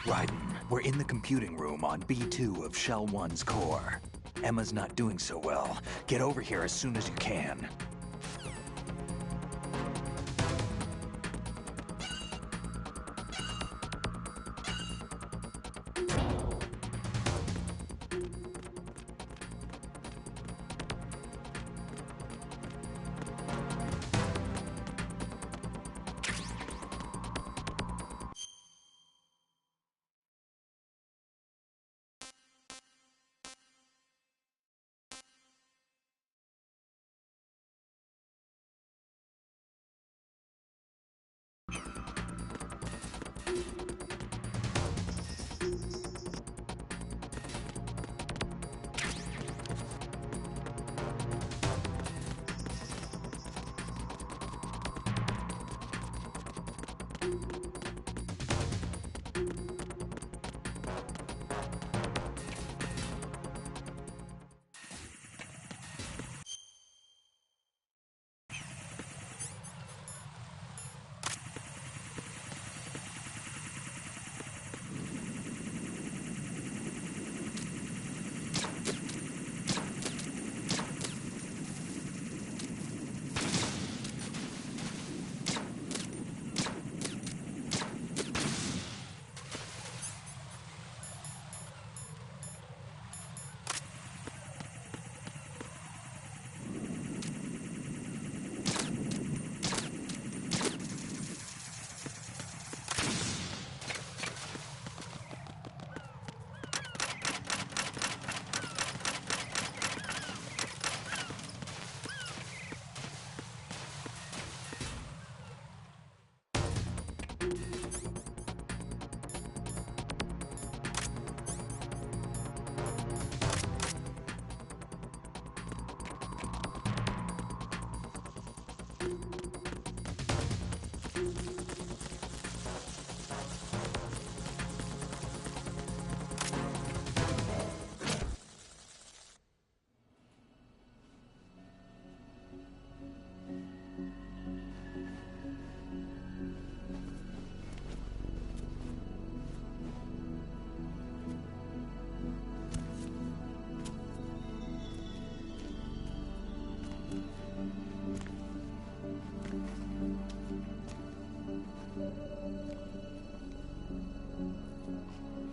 Raiden, we're in the computing room on B2 of Shell 1's core. Emma's not doing so well. Get over here as soon as you can.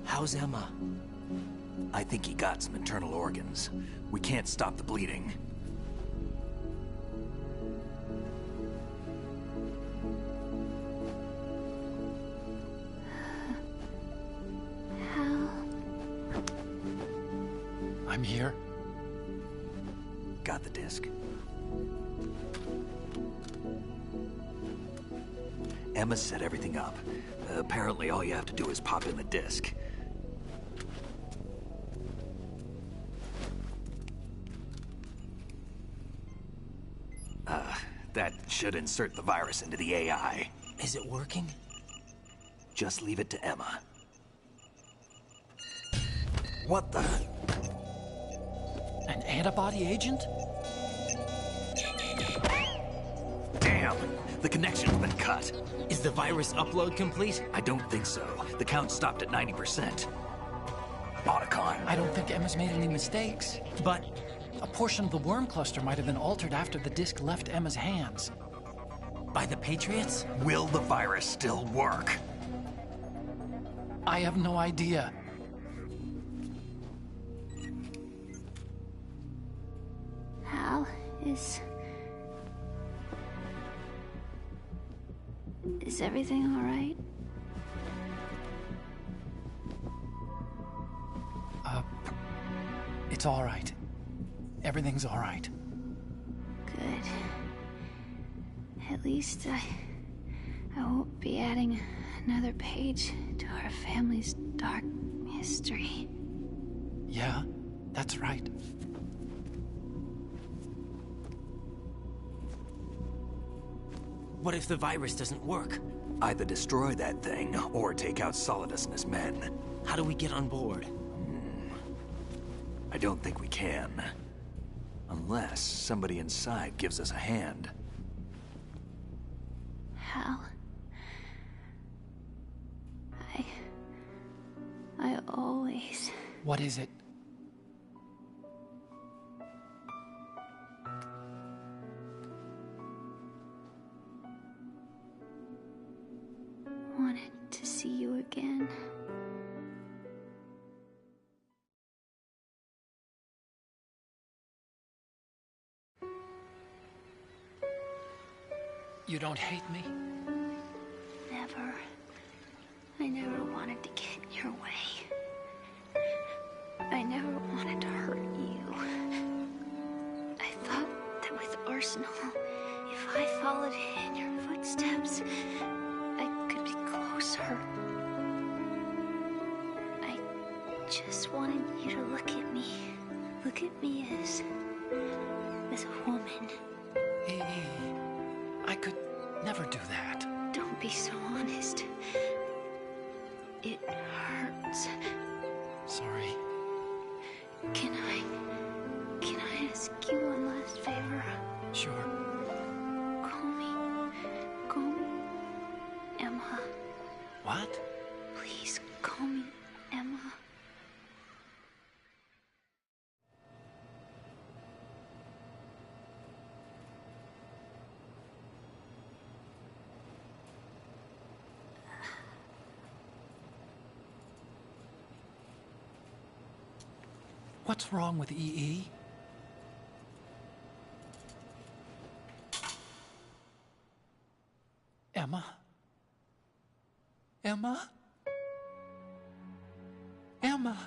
How's Emma? I think he got some internal organs. We can't stop the bleeding. I'm here. Got the disc. Emma set everything up. Apparently all you have to do is pop in the disc. That should insert the virus into the AI. Is it working? Just leave it to Emma. What the? An antibody agent? Damn! The connection's been cut. Is the virus upload complete? I don't think so. The count stopped at 90%. Otacon. I don't think Emma's made any mistakes. But a portion of the worm cluster might have been altered after the disc left Emma's hands. By the Patriots? Will the virus still work? I have no idea. Hal, is everything all right? It's all right. Everything's all right. Good. At least I won't be adding another page to our family's dark history. Yeah, that's right. What if the virus doesn't work? Either destroy that thing, or take out Solidus and his men. How do we get on board? I don't think we can. Unless somebody inside gives us a hand. Hal, I always... What is it? wanted to see you again. You don't hate me? Never. I never wanted to get in your way. I never wanted to hurt you. I thought that with Arsenal, if I followed in your footsteps, I could be closer. I just wanted you to look at me. Look at me as a woman. I could never do that. Don't be so honest. It hurts. Sorry. Can I ask you one last favor? Sure. Call me Emma. What? Please call me Emma. What's wrong with EE? Emma? Emma? Emma?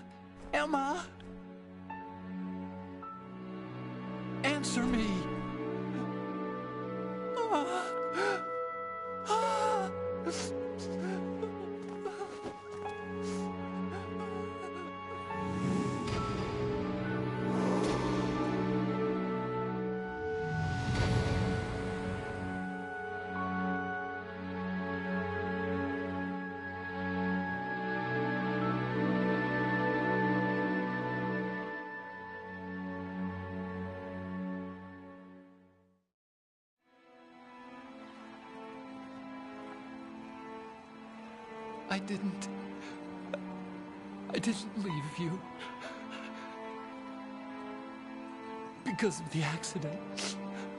Emma? Answer me! I didn't leave you. Because of the accident,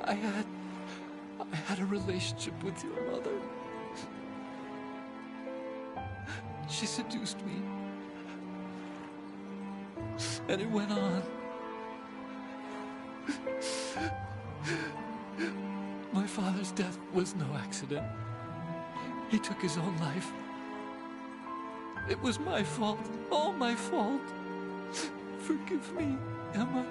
I had a relationship with your mother. She seduced me. And it went on. My father's death was no accident. He took his own life. It was my fault, all my fault. Forgive me, Emma.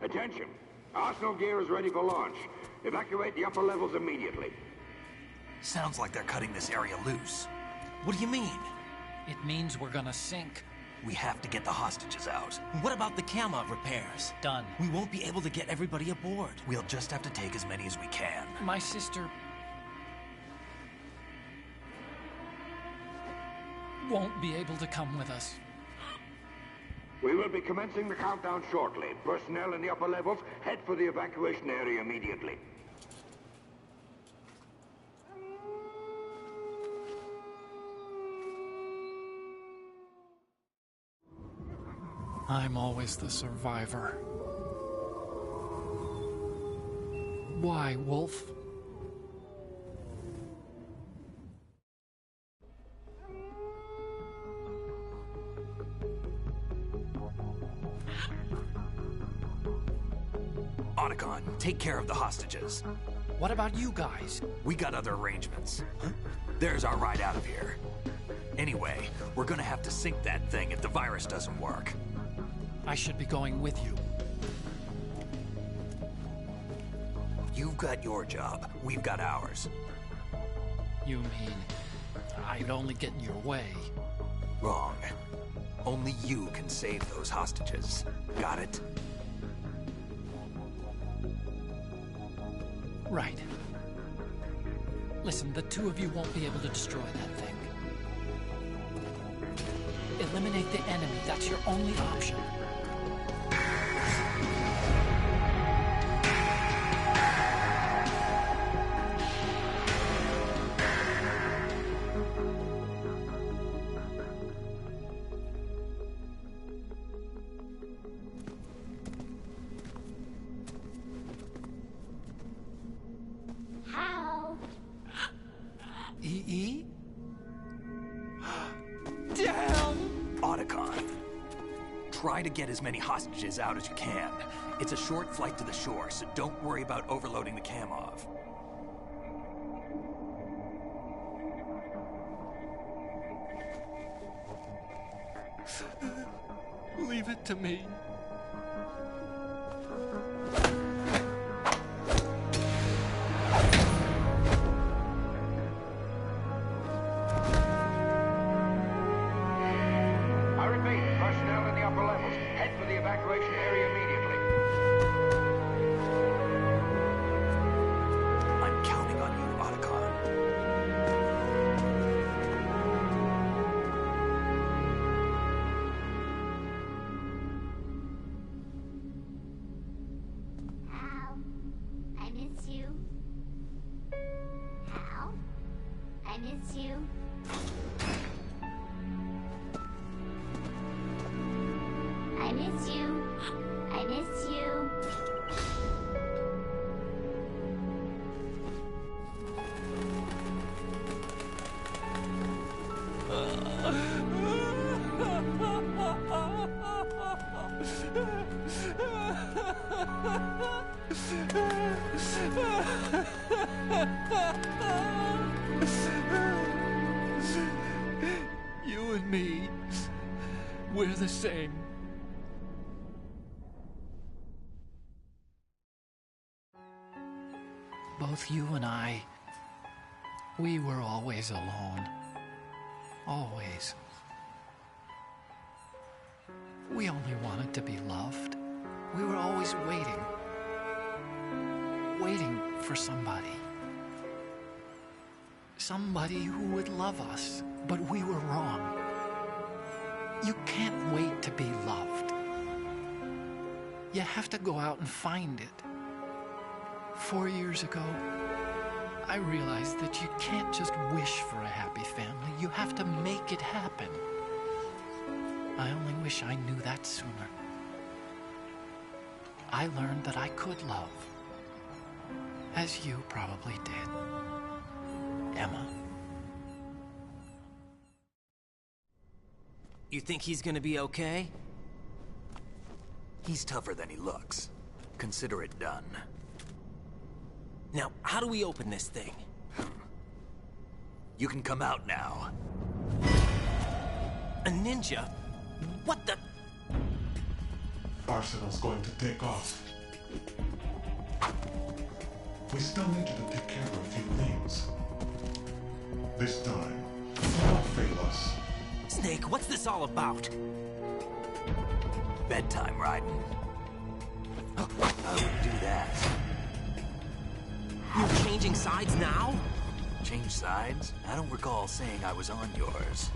Attention! Arsenal gear is ready for launch. Evacuate the upper levels immediately. Sounds like they're cutting this area loose. What do you mean? It means we're gonna sink. We have to get the hostages out. What about the camera repairs? Done. We won't be able to get everybody aboard. We'll just have to take as many as we can. My sister won't be able to come with us. We will be commencing the countdown shortly. Personnel in the upper levels, head for the evacuation area immediately. I'm always the survivor. Why, Wolf? Otacon, take care of the hostages. What about you guys? We got other arrangements. There's our ride out of here. Anyway, we're gonna have to sink that thing if the virus doesn't work. I should be going with you. You've got your job, we've got ours. You mean I'd only get in your way? Wrong. Only you can save those hostages. Got it? Right. Listen, the two of you won't be able to destroy that thing. Eliminate the enemy. That's your only option. How? E? Damn! Otacon. Try to get as many hostages out as you can. It's a short flight to the shore, so don't worry about overloading the Kamov. Leave it to me. I repeat, personnel in the upper levels, head for the evacuation area immediately. I'm counting on you, Otacon. Hal, I miss you. Hal, I miss you. I miss you. I miss you. You and me, we're the same. Both you and I, we were always alone. Always. We only wanted to be loved. We were always waiting. Waiting for somebody. Somebody who would love us, but we were wrong. You can't wait to be loved. You have to go out and find it. 4 years ago, I realized that you can't just wish for a happy family. You have to make it happen. I only wish I knew that sooner. I learned that I could love, as you probably did, Emma. You think he's gonna be okay? He's tougher than he looks. Consider it done. Now, how do we open this thing? You can come out now. A ninja? What the? Arsenal's going to take off. We still need you to take care of a few things. This time, don't fail us. Snake, what's this all about? Bedtime riding. I wouldn't do that. You're changing sides now? Change sides? I don't recall saying I was on yours.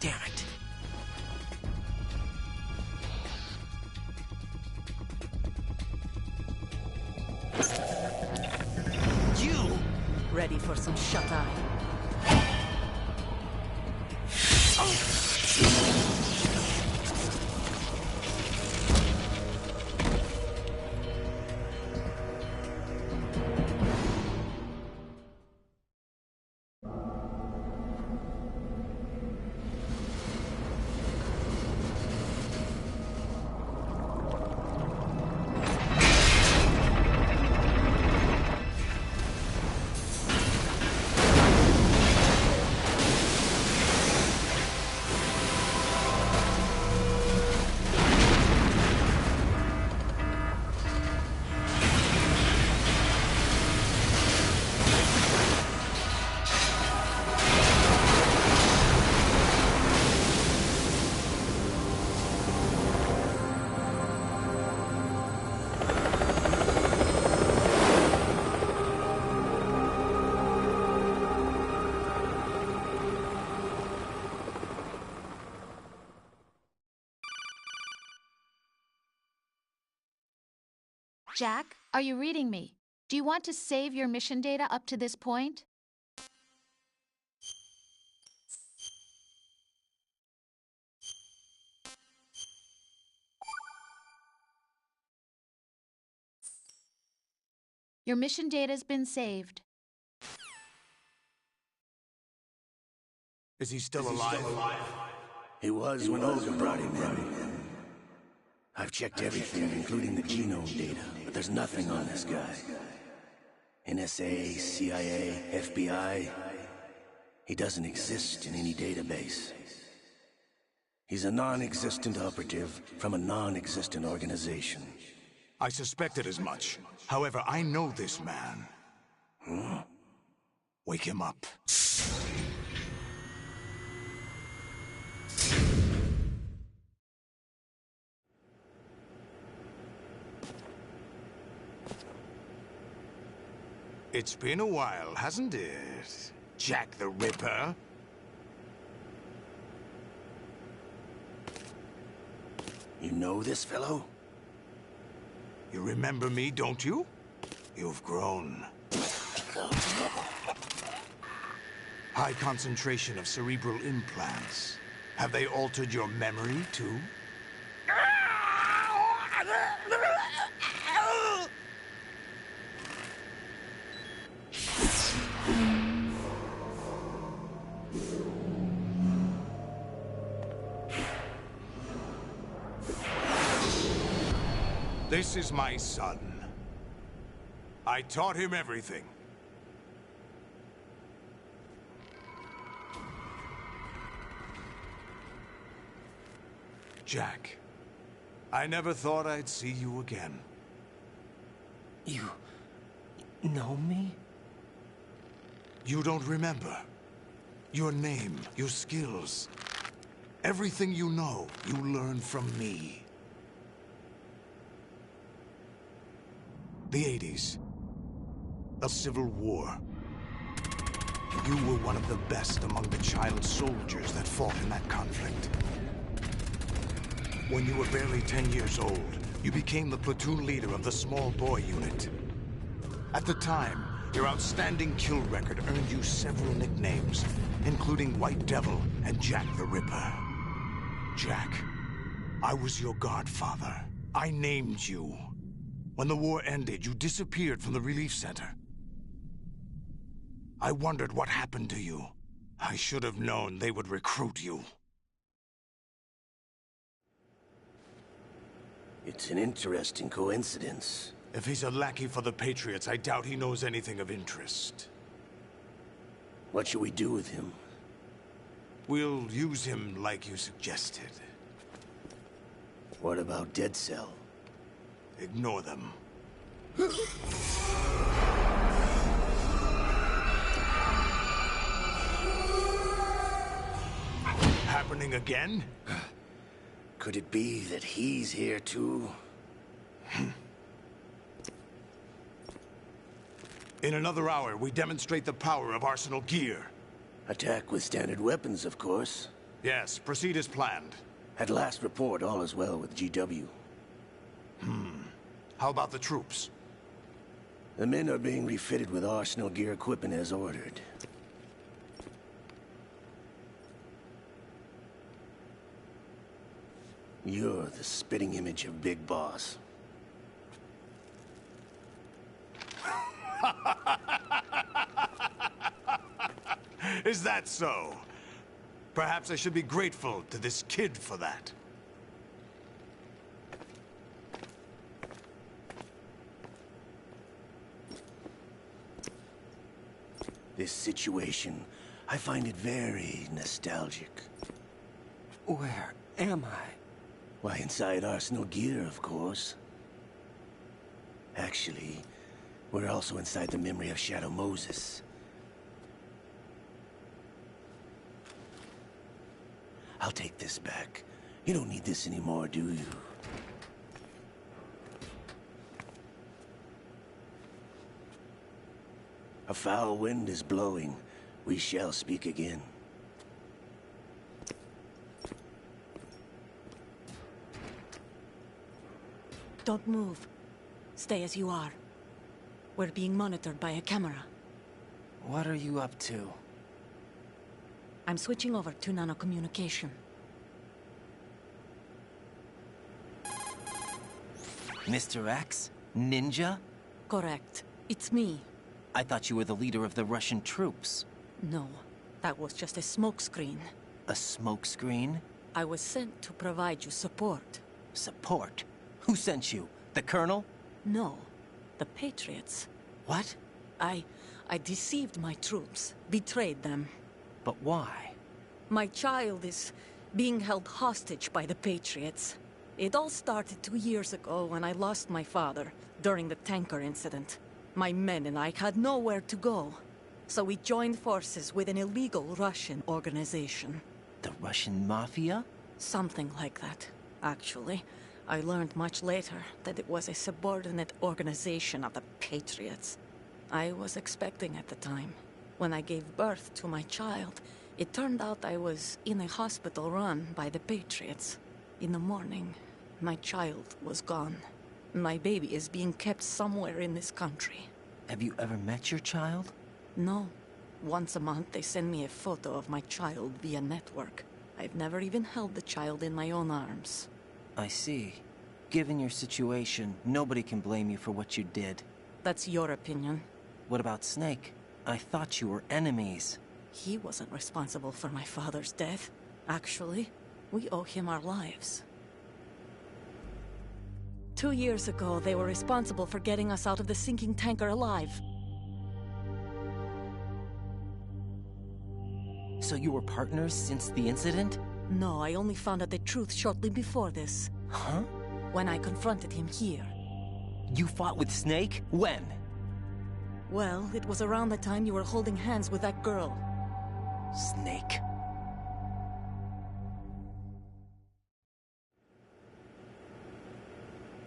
Damn it. You! Ready for some shut-eye? Jack, are you reading me? Do you want to save your mission data up to this point? Your mission data's been saved. Is he still alive? He was when Olga brought him in. I've checked everything, including the genome data, but there's nothing on this guy. NSA, CIA, FBI. He doesn't exist in any database. He's a non-existent operative from a non-existent organization. I suspected as much. However, I know this man. Huh? Wake him up. It's been a while, hasn't it? Jack the Ripper? You know this fellow? You remember me, don't you? You've grown. High concentration of cerebral implants. Have they altered your memory, too? This is my son. I taught him everything. Jack, I never thought I'd see you again. You know me? You don't remember. Your name, your skills. Everything you know, you learned from me. The 80s. A civil war. You were one of the best among the child soldiers that fought in that conflict. When you were barely 10 years old, you became the platoon leader of the small boy unit. At the time, your outstanding kill record earned you several nicknames, including White Devil and Jack the Ripper. Jack, I was your godfather. I named you. When the war ended, you disappeared from the relief center. I wondered what happened to you. I should have known they would recruit you. It's an interesting coincidence. If he's a lackey for the Patriots, I doubt he knows anything of interest. What should we do with him? We'll use him like you suggested. What about Dead Cell? Ignore them. Happening again? Could it be that he's here too? In another hour, we demonstrate the power of Arsenal gear. Attack with standard weapons, of course. Yes, proceed as planned. At last report, all is well with GW. How about the troops? The men are being refitted with Arsenal gear equipment as ordered. You're the spitting image of Big Boss. Is that so? Perhaps I should be grateful to this kid for that. This situation, I find it very nostalgic. Where am I? Why, inside Arsenal gear, of course. Actually, we're also inside the memory of Shadow Moses. I'll take this back. You don't need this anymore, do you? A foul wind is blowing. We shall speak again. Don't move. Stay Stay as you are. We're being monitored by a camera. What are you up to? I'm switching over to nanocommunication. Mr. X? Ninja? Correct. It's me. I thought you were the leader of the Russian troops. No, that was just a smokescreen. A smokescreen? I was sent to provide you support. Support? Who sent you? The Colonel? No, the Patriots. What? I deceived my troops, betrayed them. But why? My child is being held hostage by the Patriots. It all started 2 years ago when I lost my father during the tanker incident. My men and I had nowhere to go. So we joined forces with an illegal Russian organization. The Russian Mafia? Something like that, actually. I learned much later that it was a subordinate organization of the Patriots. I was expecting at the time. When I gave birth to my child, it turned out I was in a hospital run by the Patriots. In the morning, my child was gone. My baby is being kept somewhere in this country. Have you ever met your child? No. Once a month, they send me a photo of my child via network. I've never even held the child in my own arms. I see. Given your situation, nobody can blame you for what you did. That's your opinion. What about Snake? I thought you were enemies. He wasn't responsible for my father's death. Actually, we owe him our lives. 2 years ago, they were responsible for getting us out of the sinking tanker alive. So you were partners since the incident? No, I only found out the truth shortly before this. Huh? When I confronted him here. You fought with Snake? When? Well, it was around the time you were holding hands with that girl. Snake.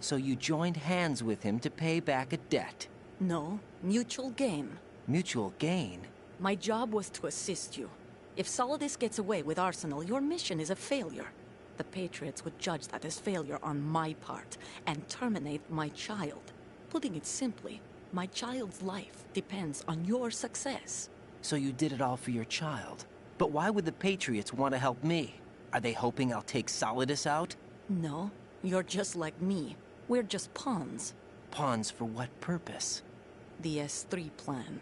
So you joined hands with him to pay back a debt? No, mutual gain. Mutual gain? My job was to assist you. If Solidus gets away with Arsenal, your mission is a failure. The Patriots would judge that as failure on my part, and terminate my child. Putting it simply, my child's life depends on your success. So you did it all for your child. But why would the Patriots want to help me? Are they hoping I'll take Solidus out? No, you're just like me. We're just pawns. Pawns for what purpose? The S3 plan.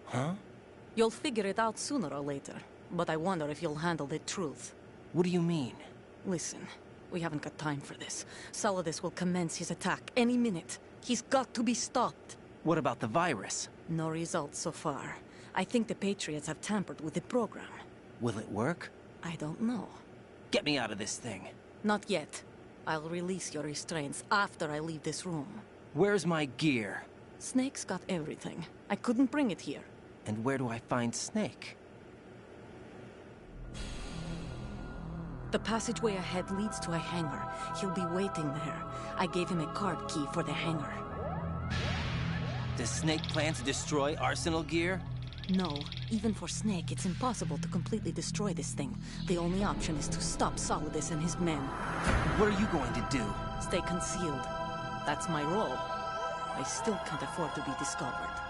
Huh? You'll figure it out sooner or later, but I wonder if you'll handle the truth. What do you mean? Listen, we haven't got time for this. Solidus will commence his attack any minute. He's got to be stopped. What about the virus? No results so far. I think the Patriots have tampered with the program. Will it work? I don't know. Get me out of this thing. Not yet. I'll release your restraints after I leave this room. Where's my gear? Snake's got everything. I couldn't bring it here. And where do I find Snake? The passageway ahead leads to a hangar. He'll be waiting there. I gave him a card key for the hangar. Does Snake plan to destroy Arsenal gear? No. Even for Snake, it's impossible to completely destroy this thing. The only option is to stop Solidus and his men. What are you going to do? Stay concealed. That's my role. I still can't afford to be discovered.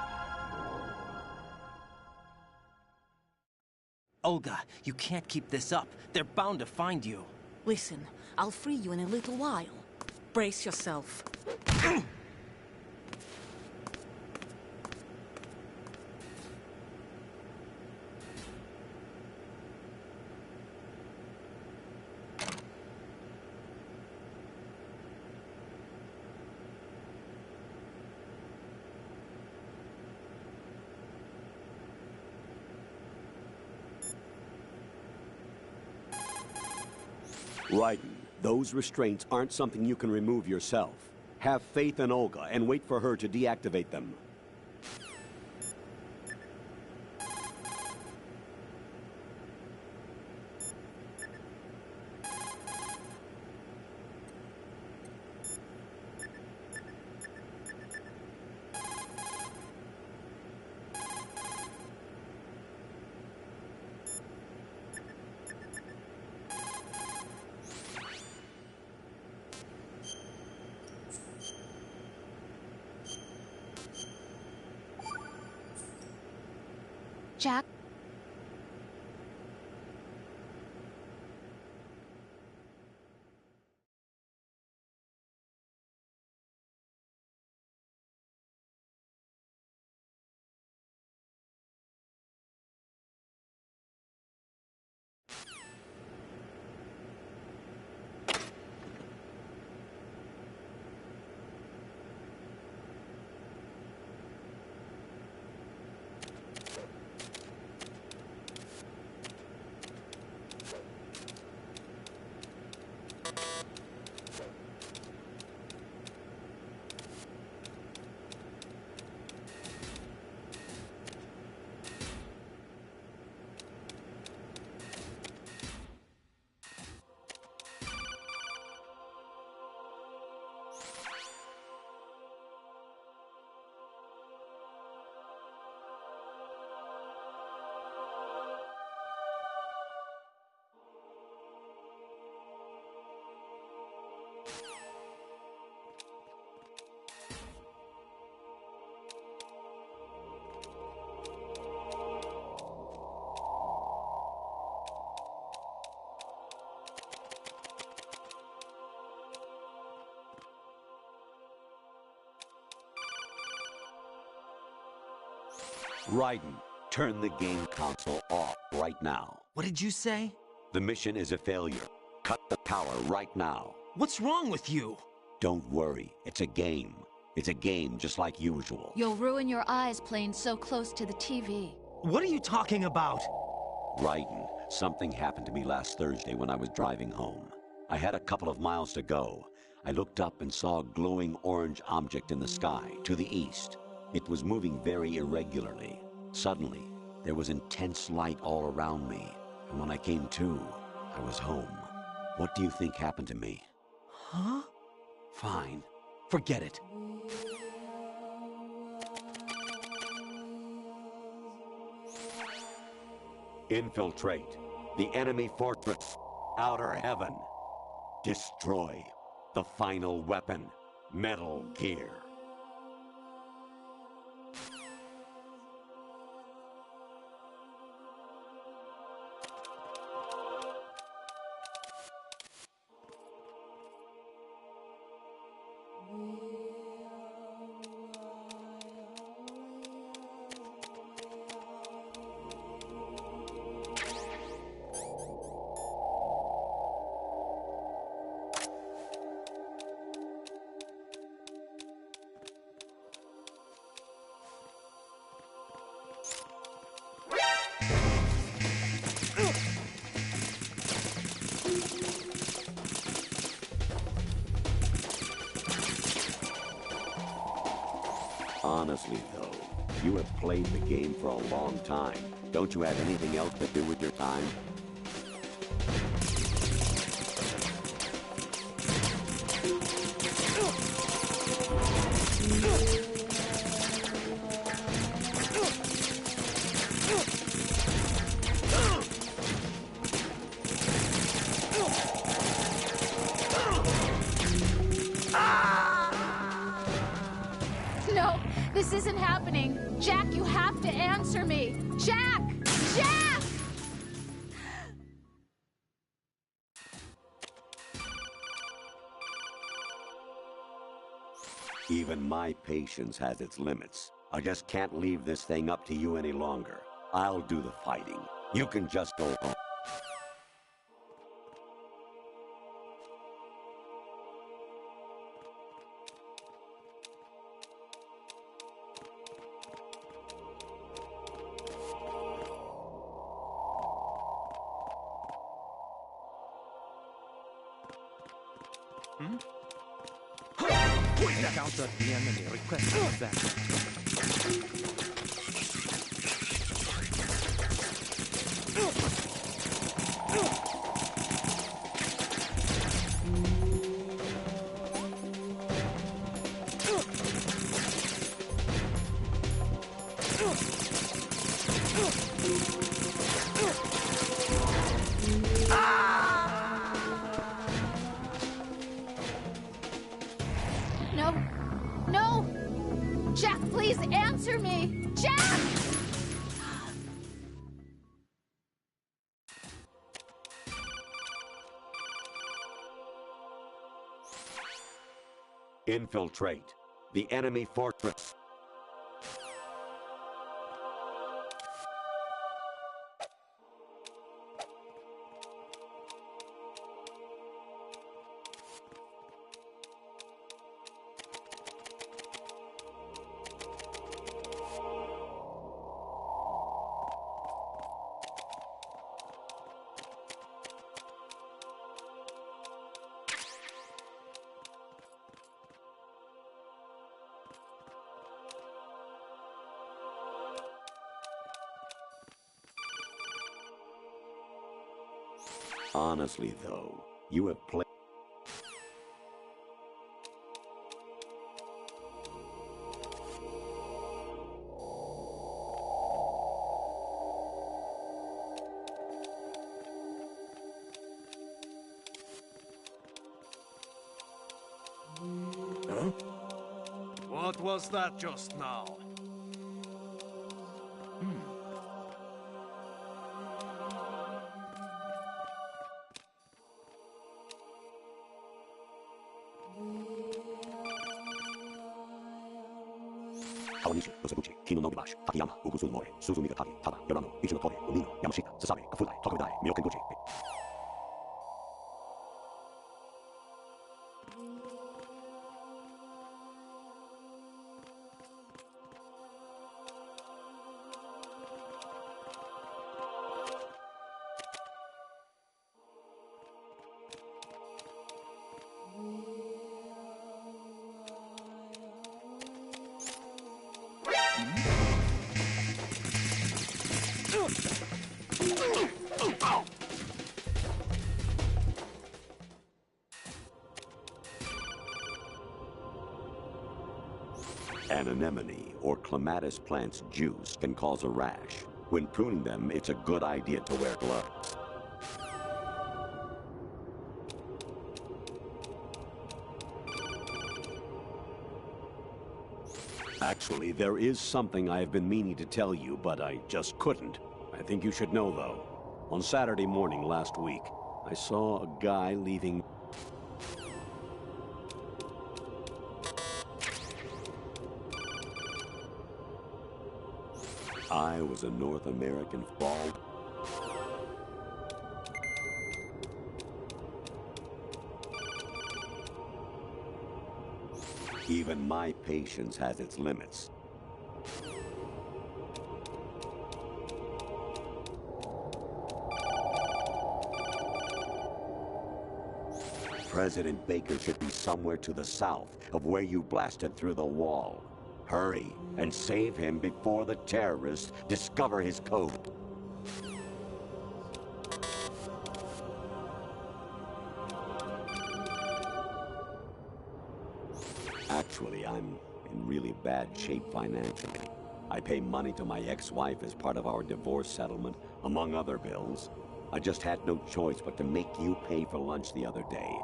Olga, you can't keep this up. They're bound to find you. Listen, I'll free you in a little while. Brace yourself. Raiden, those restraints aren't something you can remove yourself. Have faith in Olga and wait for her to deactivate them. Jack? Raiden, turn the game console off right now. What did you say? The mission is a failure. Cut the power right now. What's wrong with you? Don't worry, it's a game. It's a game just like usual. You'll ruin your eyes playing so close to the TV. What are you talking about? Raiden, something happened to me last Thursday when I was driving home. I had a couple of miles to go. I looked up and saw a glowing orange object in the sky to the east. It was moving very irregularly. Suddenly, there was intense light all around me, and when I came to, I was home. What do you think happened to me? Huh? Fine. Forget it. Infiltrate the enemy fortress, Outer Heaven. Destroy the final weapon, Metal Gear. Honestly, though, you have played the game for a long time. Don't you have anything else to do with your time? No, this isn't happening. Jack, you have to answer me. Jack! Jack! Even my patience has its limits. I just can't leave this thing up to you any longer. I'll do the fighting. You can just go home. Encounter the enemy. Request back. No. No! Jack, please answer me! Infiltrate the enemy fortress. Honestly, though, you have played... Huh? What was that just now? Kawanishi, Osaguchi, Kino no Gibash, Takiyama, Ugusu More, Suzumiga Taki, Tada, Yorano, Ichinotori, Umino, Yamashita, Sasabe, Kafudai, Tokudai, Miyokenguchi. An anemone or clematis plant's juice can cause a rash. When pruning them, it's a good idea to wear gloves. Actually, there is something I have been meaning to tell you, but I just couldn't. I think you should know, though. On Saturday morning last week, I saw a guy leaving... I was a North American fall. Even my patience has its limits. President Baker should be somewhere to the south of where you blasted through the wall. Hurry and save him before the terrorists discover his code. Actually, I'm in really bad shape financially. I pay money to my ex-wife as part of our divorce settlement, among other bills. I just had no choice but to make you pay for lunch the other day.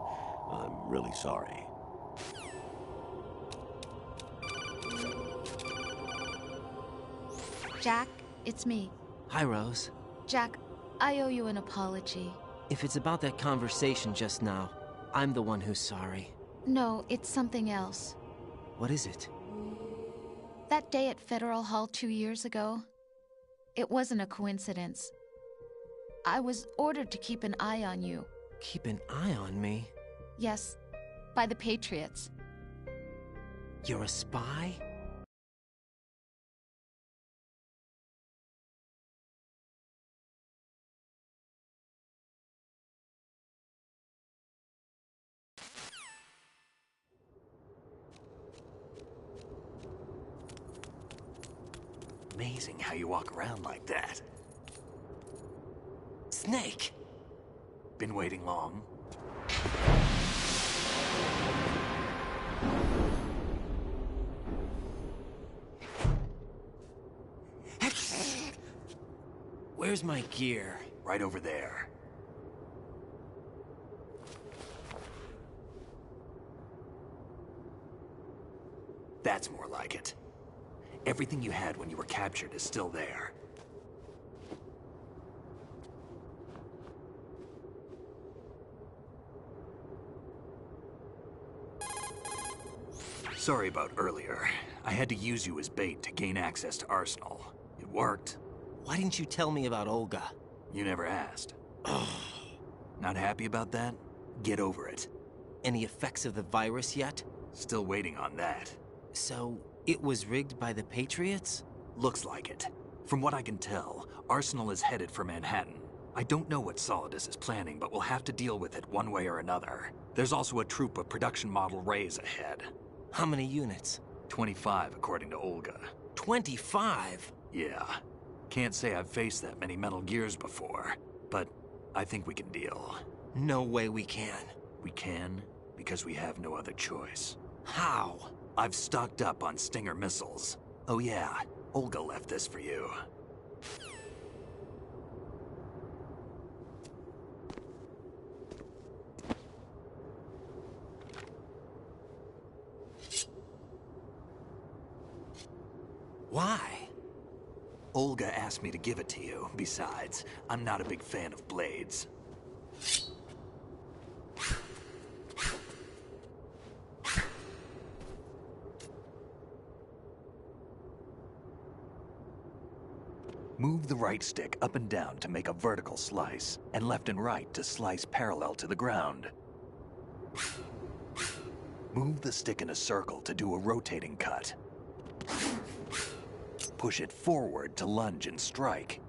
I'm really sorry. Jack, it's me. Hi, Rose. Jack, I owe you an apology. If it's about that conversation just now, I'm the one who's sorry. No, it's something else. What is it? That day at Federal Hall 2 years ago, it wasn't a coincidence. I was ordered to keep an eye on you. Keep an eye on me? Yes, by the Patriots. You're a spy? Amazing how you walk around like that. Snake! Been waiting long? Where's my gear? Right over there. That's more like it. Everything you had when you were captured is still there. Sorry about earlier. I had to use you as bait to gain access to Arsenal. It worked. Why didn't you tell me about Olga? You never asked. Not happy about that? Get over it. Any effects of the virus yet? Still waiting on that. So, it was rigged by the Patriots? Looks like it. From what I can tell, Arsenal is headed for Manhattan. I don't know what Solidus is planning, but we'll have to deal with it one way or another. There's also a troop of production model Rays ahead. How many units? 25, according to Olga. 25? Yeah. Can't say I've faced that many Metal Gears before, but I think we can deal. No way we can. We can, because we have no other choice. How? I've stocked up on Stinger missiles. Oh yeah, Olga left this for you. Why? Olga asked me to give it to you. Besides, I'm not a big fan of blades. Move the right stick up and down to make a vertical slice, and left and right to slice parallel to the ground. Move the stick in a circle to do a rotating cut. Push it forward to lunge and strike.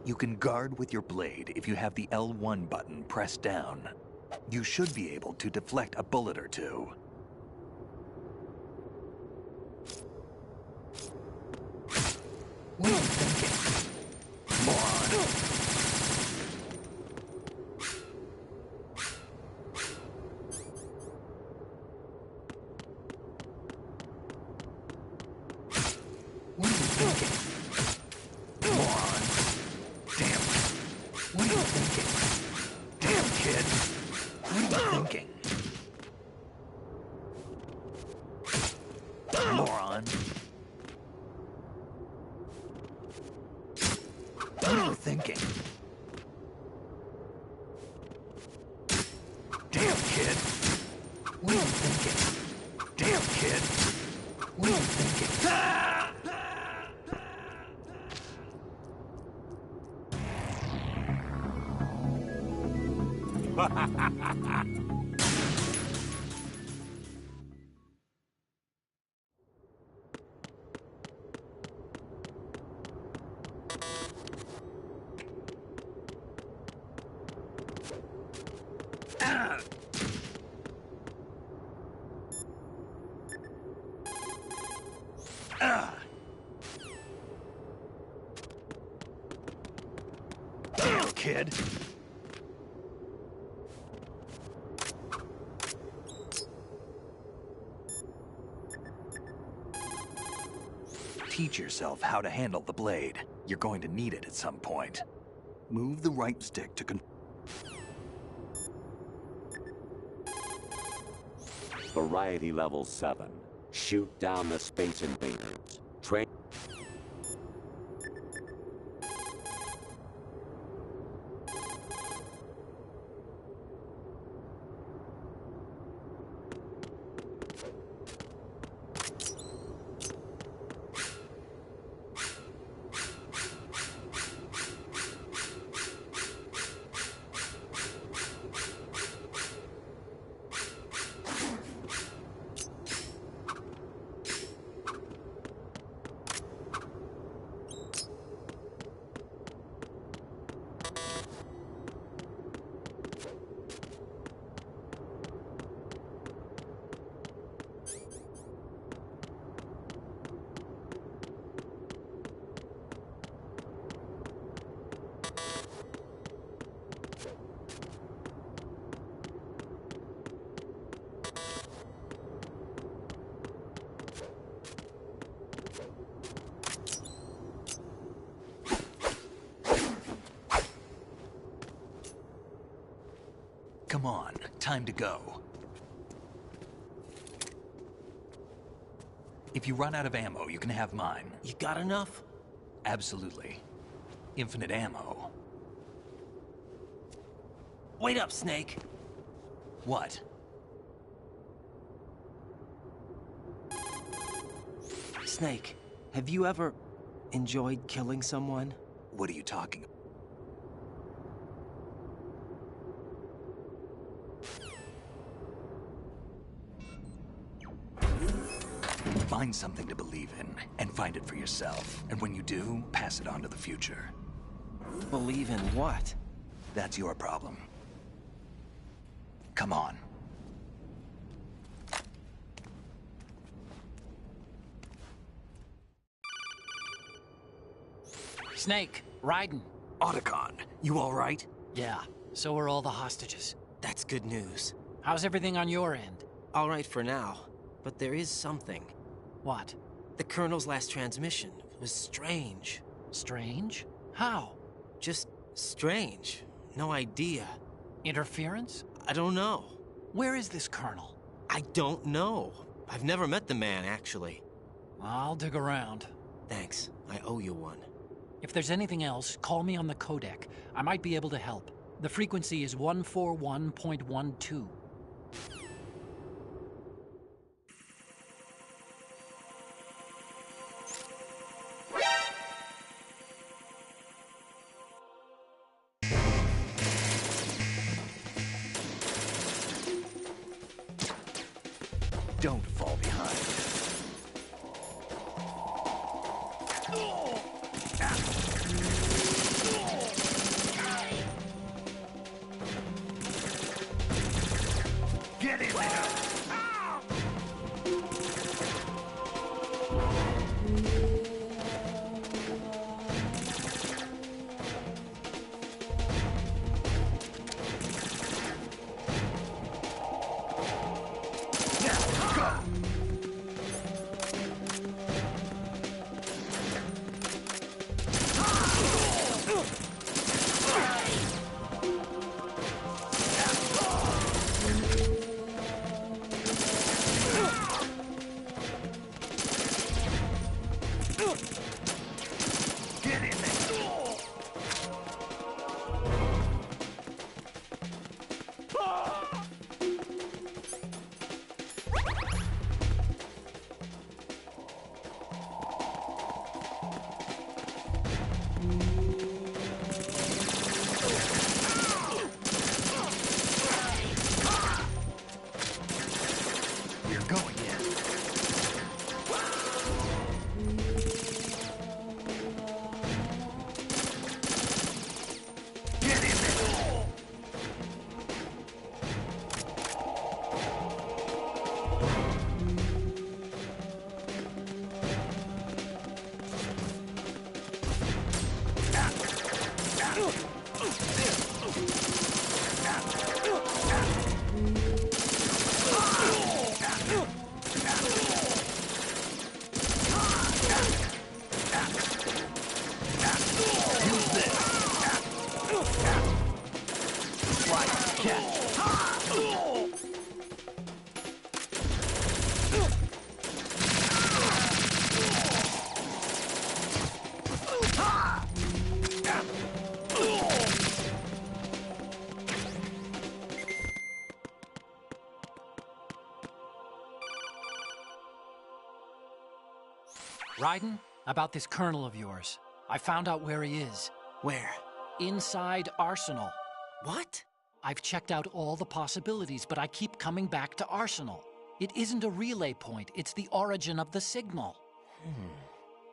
You can guard with your blade if you have the L1 button pressed down. You should be able to deflect a bullet or two. What are you thinking? Moron! What are you thinking? Moron! Damn. What are you thinking? Damn, kid! What are you thinking? Moron! What are you thinking? Damn, kid! What are you thinking? Damn, kid! What are you thinking? Damn, kid! Teach yourself how to handle the blade. You're going to need it at some point. Move the right stick to Variety level 7. Shoot down the space invaders. Train. Come on, time to go. If you run out of ammo, you can have mine. You got enough? Absolutely. Infinite ammo. Wait up, Snake. What? Snake, have you ever enjoyed killing someone? What are you talking about? Find something to believe in, and find it for yourself. And when you do, pass it on to the future. Believe in what? That's your problem. Come on. Snake, Raiden. Otacon, you all right? Yeah, so are all the hostages. That's good news. How's everything on your end? All right for now, but there is something. What? The Colonel's last transmission was strange. Strange? How? Just strange. No idea. Interference? I don't know. Where is this Colonel? I don't know. I've never met the man, actually. I'll dig around. Thanks. I owe you one. If there's anything else, call me on the codec. I might be able to help. The frequency is 141.12. Don't fall behind. Get in there! Raiden, about this Colonel of yours. I found out where he is. Where? Inside Arsenal. What? I've checked out all the possibilities, but I keep coming back to Arsenal. It isn't a relay point, it's the origin of the signal.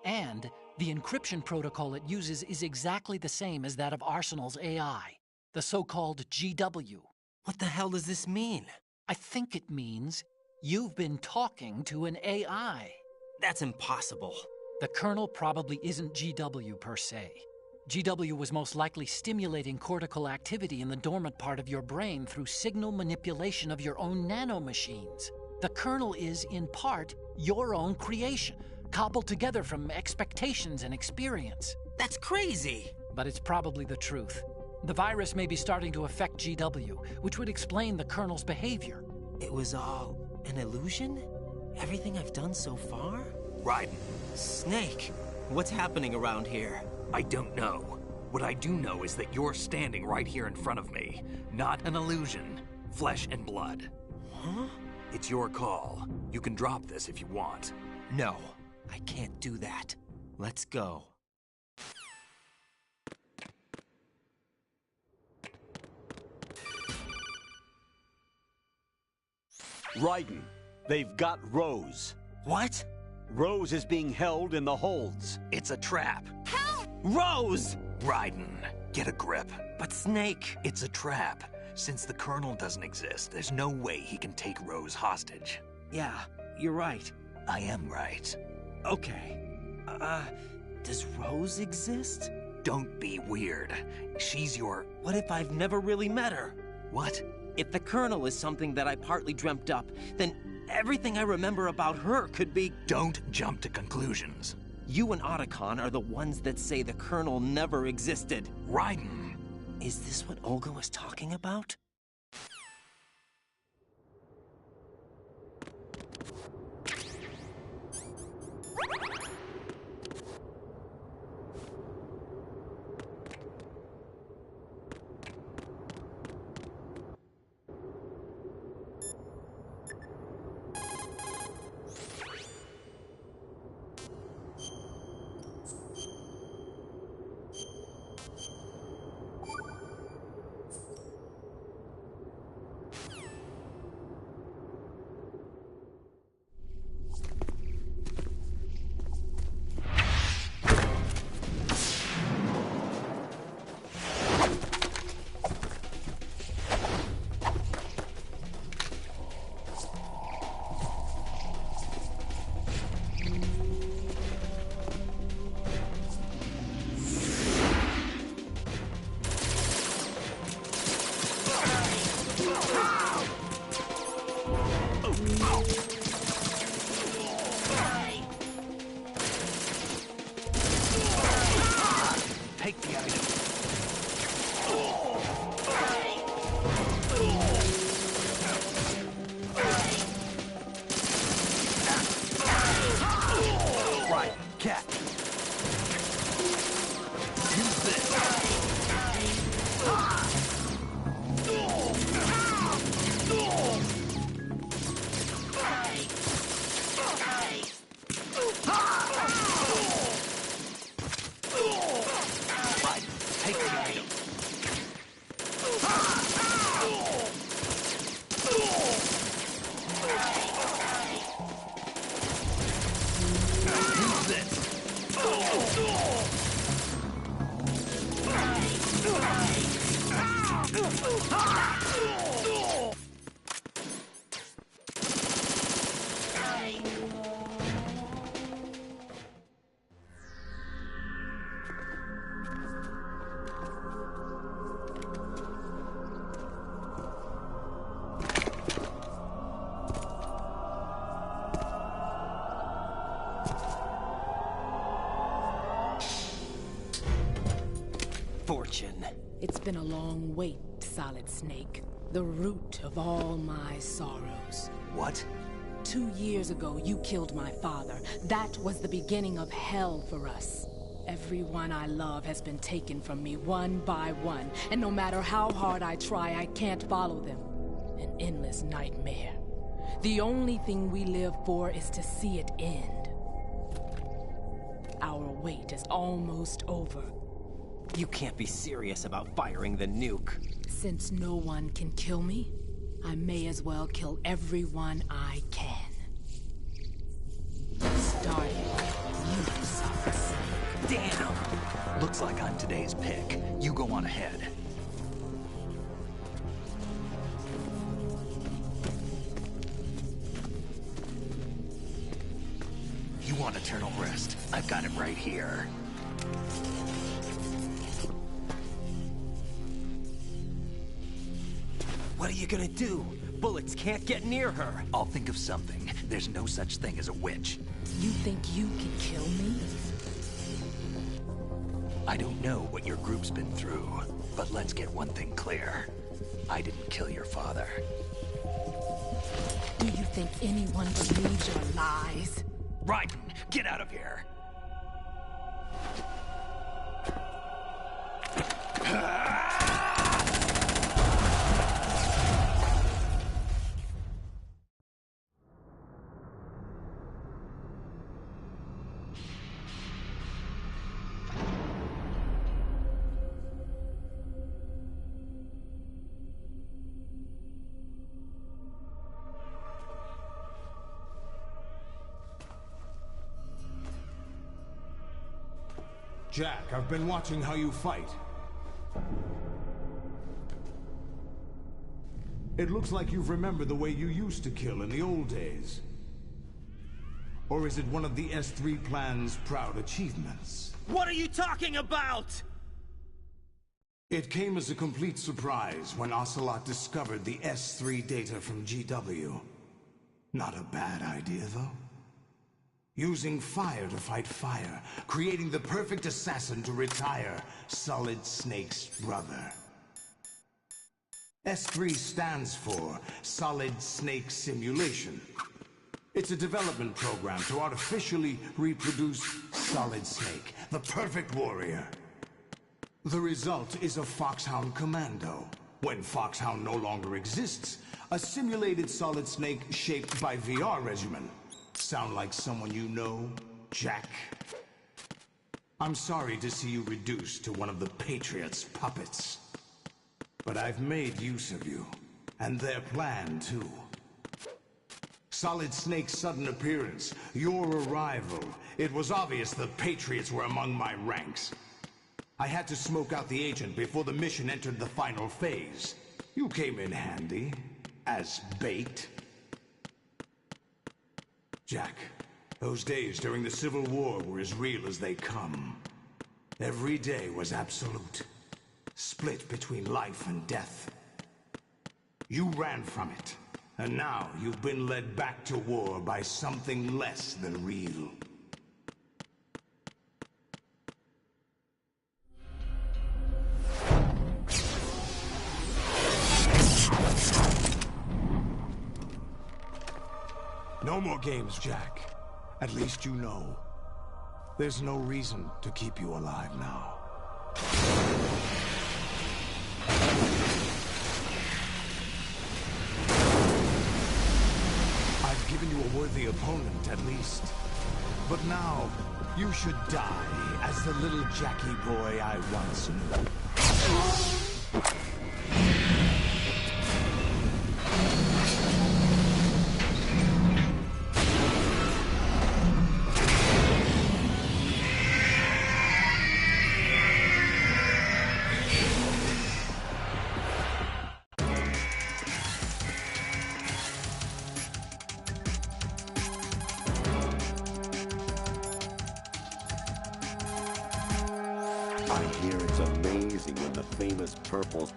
And the encryption protocol it uses is exactly the same as that of Arsenal's AI, the so-called GW. What the hell does this mean? I think it means you've been talking to an AI. That's impossible. The Colonel probably isn't GW per se. GW was most likely stimulating cortical activity in the dormant part of your brain through signal manipulation of your own nanomachines. The Colonel is, in part, your own creation, cobbled together from expectations and experience. That's crazy! But it's probably the truth. The virus may be starting to affect GW, which would explain the Colonel's behavior. It was all an illusion? Everything I've done so far? Raiden. Snake, what's happening around here? I don't know. What I do know is that you're standing right here in front of me. Not an illusion. Flesh and blood. Huh? It's your call. You can drop this if you want. No. I can't do that. Let's go. Raiden, they've got Rose. What? Rose is being held in the holds. It's a trap. Help! Rose! Raiden, get a grip. But Snake... It's a trap. Since the Colonel doesn't exist, there's no way he can take Rose hostage. Yeah, you're right. I am right. Okay. Does Rose exist? Don't be weird. She's your... What if I've never really met her? What? If the Colonel is something that I partly dreamt up, then everything I remember about her could be... Don't jump to conclusions. You and Otacon are the ones that say the Colonel never existed. Raiden! Is this what Olga was talking about? Take the item. Right, cat. Use this. Take the item. Use this. Fortune. It's been a long wait, Solid Snake. The root of all my sorrows. What? 2 years ago, you killed my father. That was the beginning of hell for us. Everyone I love has been taken from me one by one, and no matter how hard I try, I can't follow them. An endless nightmare. The only thing we live for is to see it end. Our wait is almost over. You can't be serious about firing the nuke. Since no one can kill me, I may as well kill everyone I can. Starting with you, Solid Snake. Damn! Looks like I'm today's pick. You go on ahead. You want eternal rest? I've got it right here. What are you gonna do? Bullets can't get near her. I'll think of something. There's no such thing as a witch. You think you can kill me? I don't know what your group's been through, but let's get one thing clear. I didn't kill your father. Do you think anyone believes your lies? Raiden, get out of here! Jack, I've been watching how you fight. It looks like you've remembered the way you used to kill in the old days. Or is it one of the S3 plan's proud achievements? What are you talking about? It came as a complete surprise when Ocelot discovered the S3 data from GW. Not a bad idea, though. Using fire to fight fire, creating the perfect assassin to retire Solid Snake's brother. S3 stands for Solid Snake Simulation. It's a development program to artificially reproduce Solid Snake, the perfect warrior. The result is a Foxhound Commando. When Foxhound no longer exists, a simulated Solid Snake shaped by VR regimen. Sound like someone you know, Jack? I'm sorry to see you reduced to one of the Patriots' puppets. But I've made use of you, and their plan too. Solid Snake's sudden appearance, your arrival, it was obvious the Patriots were among my ranks. I had to smoke out the agent before the mission entered the final phase. You came in handy, as bait. Jack, those days during the Civil War were as real as they come. Every day was absolute. Split between life and death. You ran from it, and now you've been led back to war by something less than real. No more games, Jack. At least you know. There's no reason to keep you alive now. I've given you a worthy opponent, at least. But now, you should die as the little Jackie boy I once knew. I hear it's amazing when the famous purple...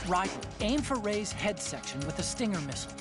Ryder, aim for Ray's head section with the Stinger missiles.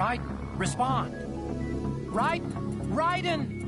Raiden, respond. Raiden!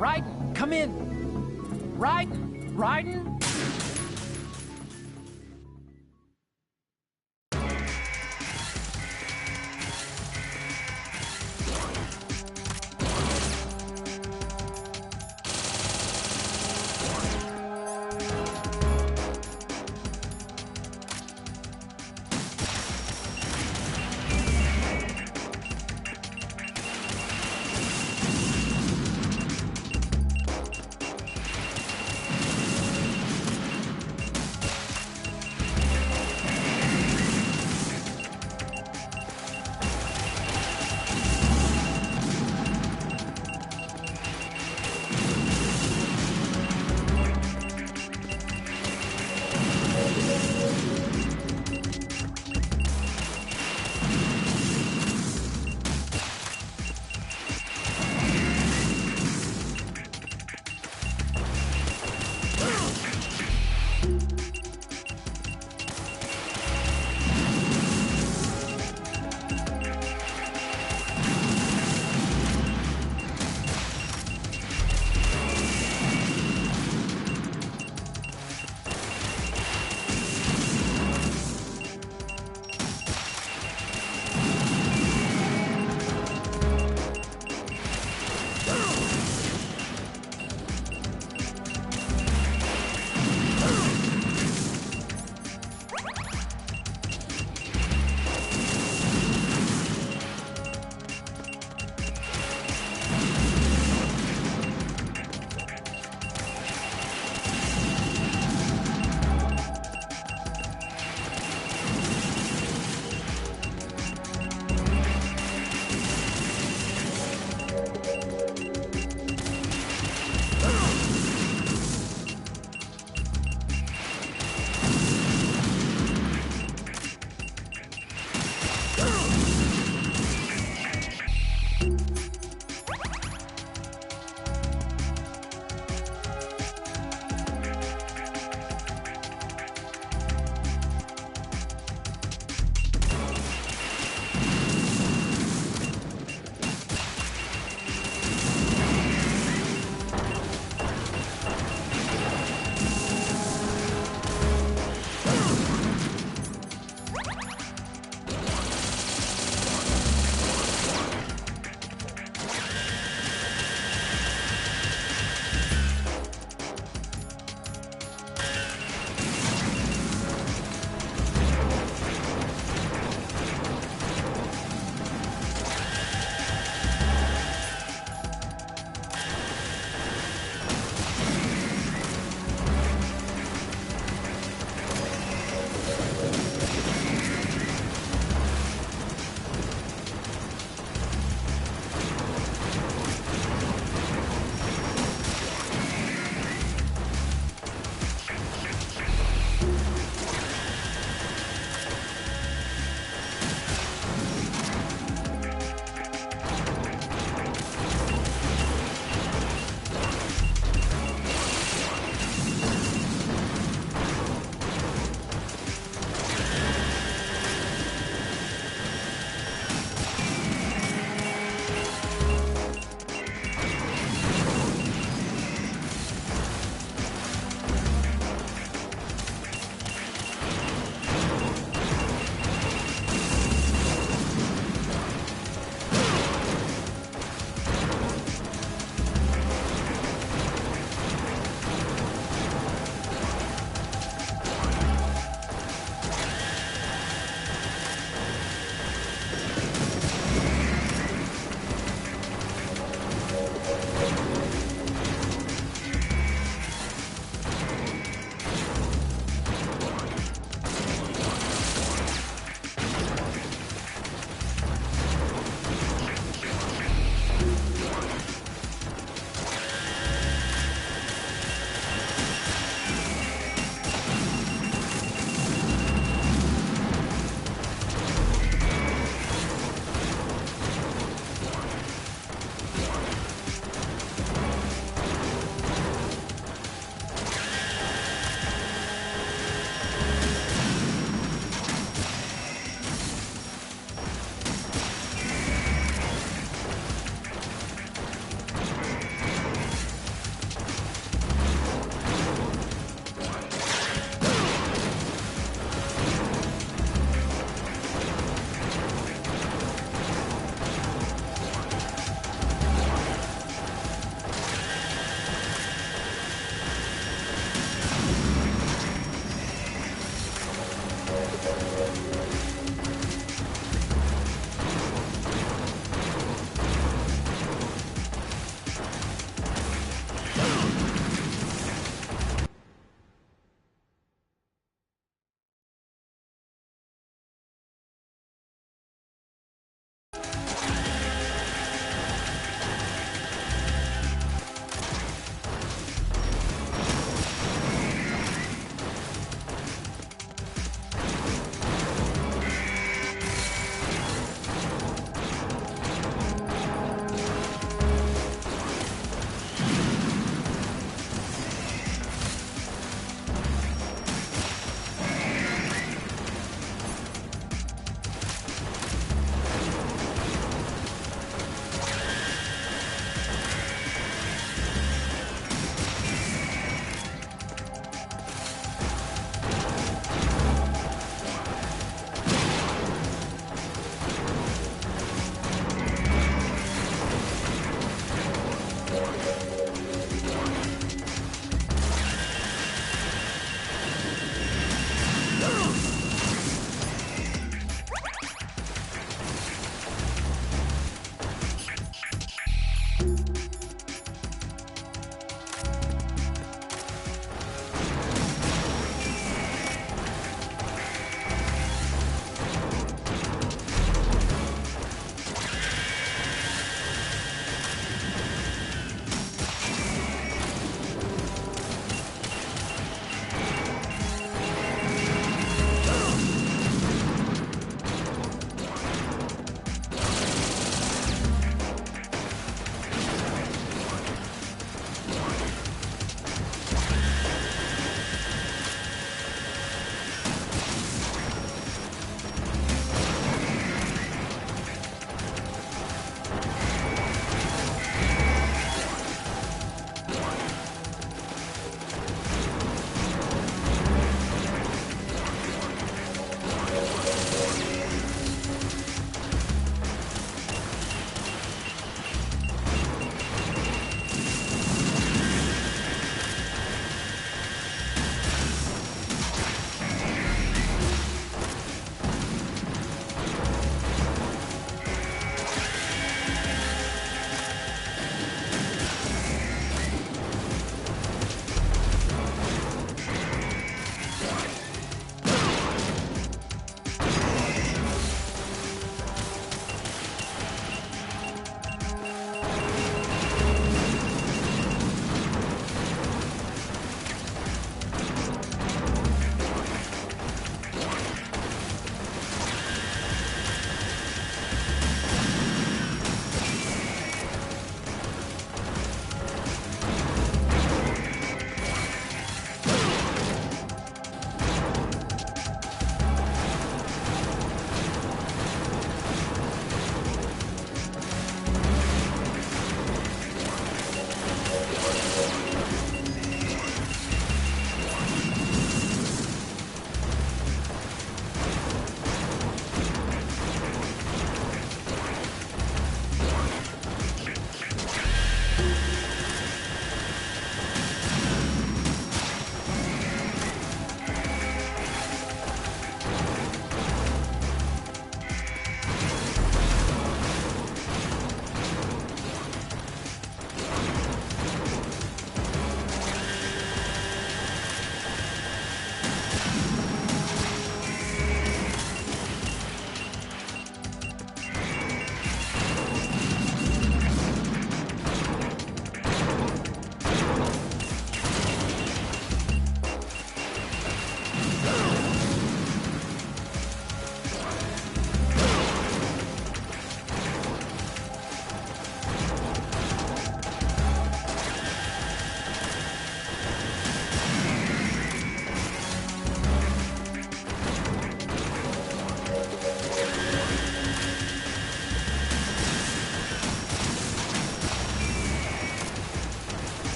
Raiden, come in! Raiden! Raiden!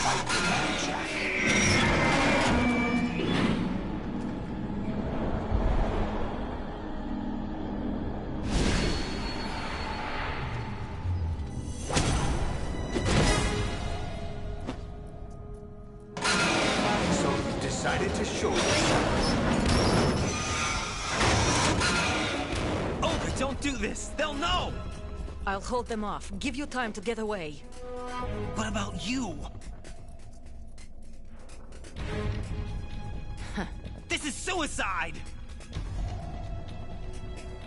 fight the man, Jack. So you decided to show yourself. Olga, don't do this! They'll know! I'll hold them off. Give you time to get away. What about you? This is suicide!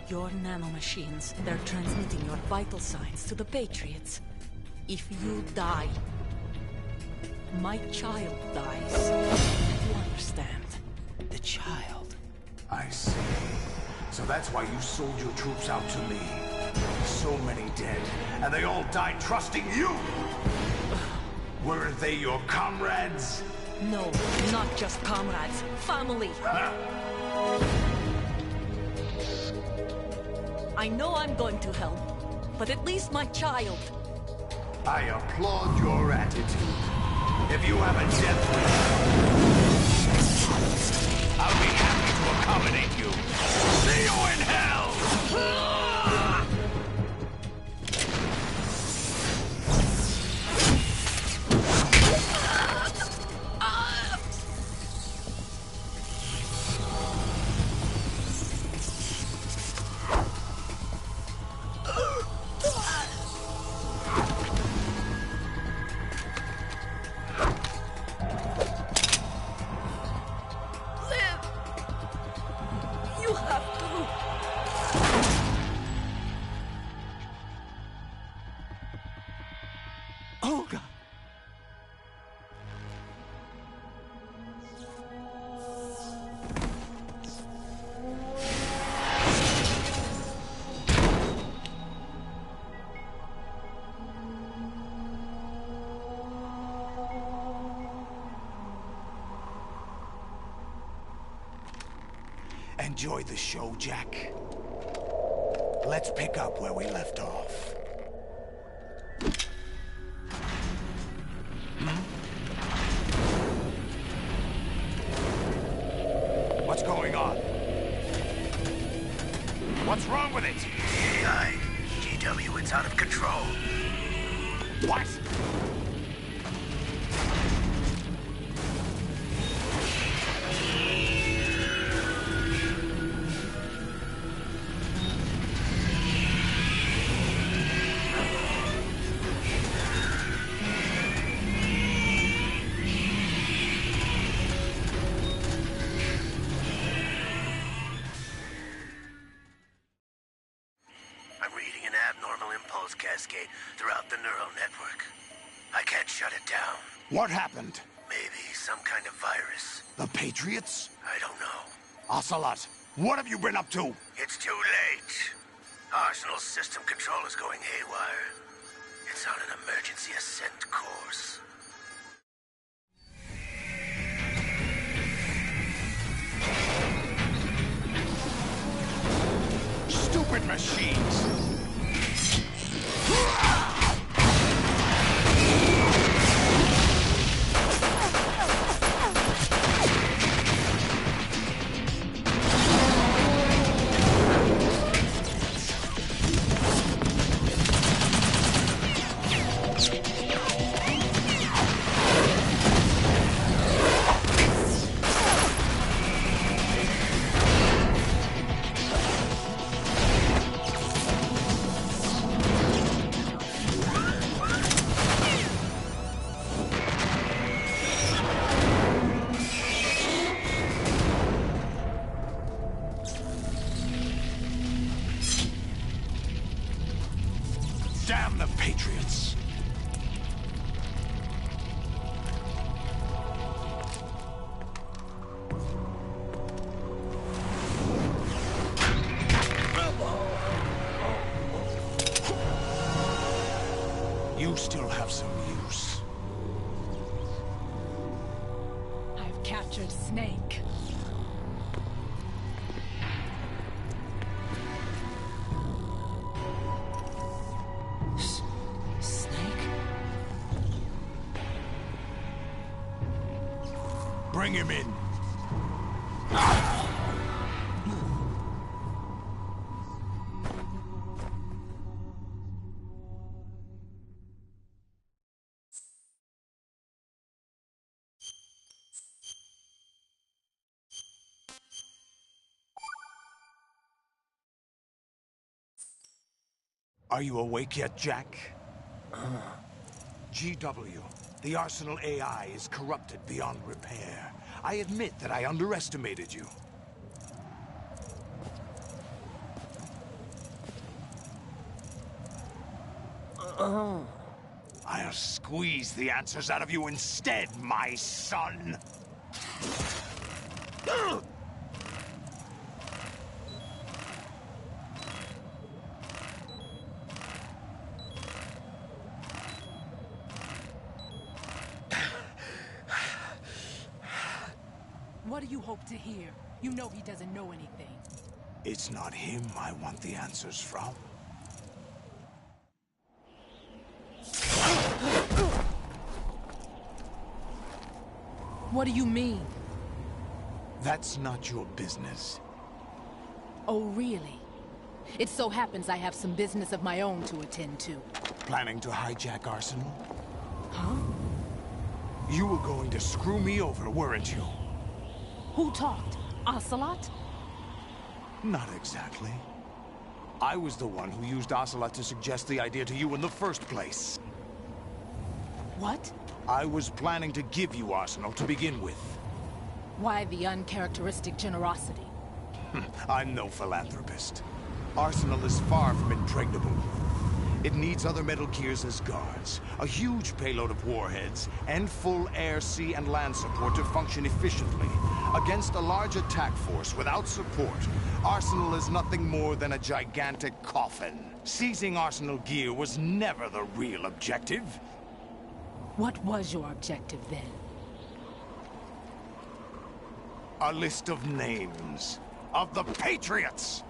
Your nanomachines, they're transmitting your vital signs to the Patriots. If you die, my child dies. You understand? The child. I see. So that's why you sold your troops out to me. So many dead, and they all died trusting you! Weren't they your comrades? No, not just comrades. Family! I know I'm going to help, but at least my child. I applaud your attitude. If you have a death wish, I'll be happy to accommodate you. See you in hell! Olga! Enjoy the show, Jack. Let's pick up where we left off. What's going on? What's wrong with it? AI, GW, it's out of control. What? Cascade throughout the neural network. I can't shut it down. What happened? Maybe some kind of virus. The Patriots? I don't know. Ocelot, what have you been up to? It's too late. Arsenal's system control is going haywire. It's on an emergency ascent course. Stupid machines! Damn the Patriots! You still have some use. I've captured Snake. Bring him in. Are you awake yet, Jack? GW, the Arsenal AI is corrupted beyond repair. I admit that I underestimated you. I'll squeeze the answers out of you instead, my son! What do you hope to hear? You know he doesn't know anything. It's not him I want the answers from. What do you mean? That's not your business. Oh, really? It so happens I have some business of my own to attend to. Planning to hijack Arsenal? Huh? You were going to screw me over, weren't you? Who talked? Ocelot? Not exactly. I was the one who used Ocelot to suggest the idea to you in the first place. What? I was planning to give you Arsenal to begin with. Why the uncharacteristic generosity? I'm no philanthropist. Arsenal is far from impregnable. It needs other Metal Gears as guards, a huge payload of warheads, and full air, sea, and land support to function efficiently. Against a large attack force without support, Arsenal is nothing more than a gigantic coffin. Seizing Arsenal gear was never the real objective. What was your objective then? A list of names of the Patriots!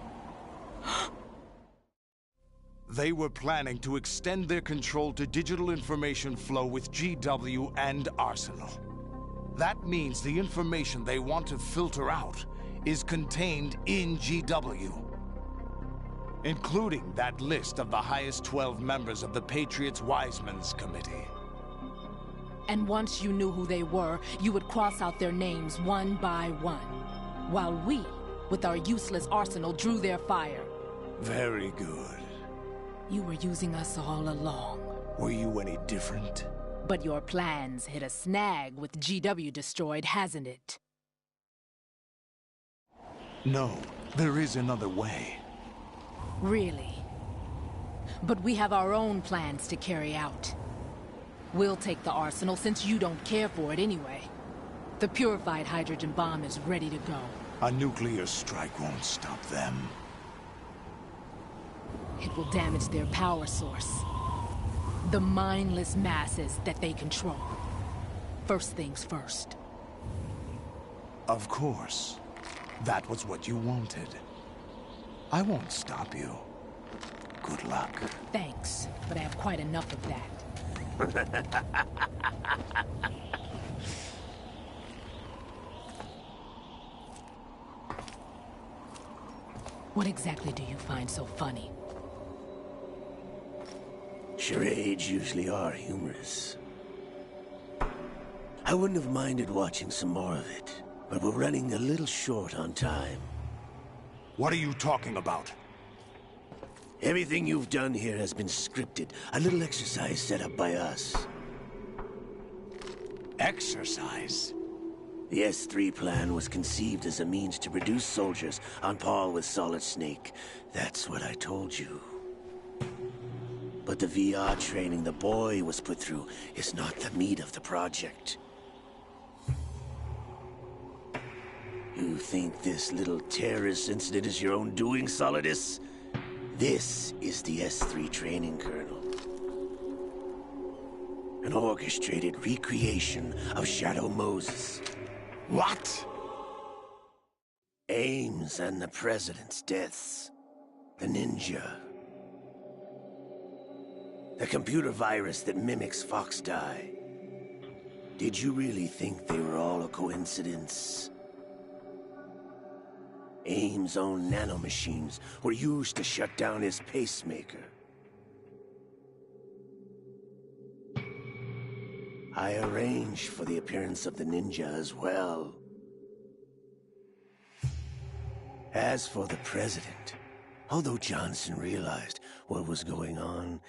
They were planning to extend their control to digital information flow with GW and Arsenal. That means the information they want to filter out is contained in GW, including that list of the highest 12 members of the Patriots Wiseman's Committee. And once you knew who they were, you would cross out their names one by one, while we, with our useless arsenal, drew their fire. Very good. You were using us all along. Were you any different? But your plans hit a snag with GW destroyed, hasn't it? No, there is another way. Really? But we have our own plans to carry out. We'll take the arsenal since you don't care for it anyway. The purified hydrogen bomb is ready to go. A nuclear strike won't stop them. It will damage their power source. The mindless masses that they control. First things first. Of course. That was what you wanted. I won't stop you. Good luck. Thanks, but I have quite enough of that. What exactly do you find so funny? Charades usually are humorous. I wouldn't have minded watching some more of it, but we're running a little short on time. What are you talking about? Everything you've done here has been scripted. A little exercise set up by us. Exercise? The S3 plan was conceived as a means to produce soldiers on par with Solid Snake. That's what I told you. But the VR training the boy was put through is not the meat of the project. You think this little terrorist incident is your own doing, Solidus? This is the S3 training kernel. An orchestrated recreation of Shadow Moses. What? Ames and the President's deaths. The ninja. The computer virus that mimics Fox Die. Did you really think they were all a coincidence? AIM's own nanomachines were used to shut down his pacemaker. I arranged for the appearance of the ninja as well. As for the president, although Johnson realized what was going on,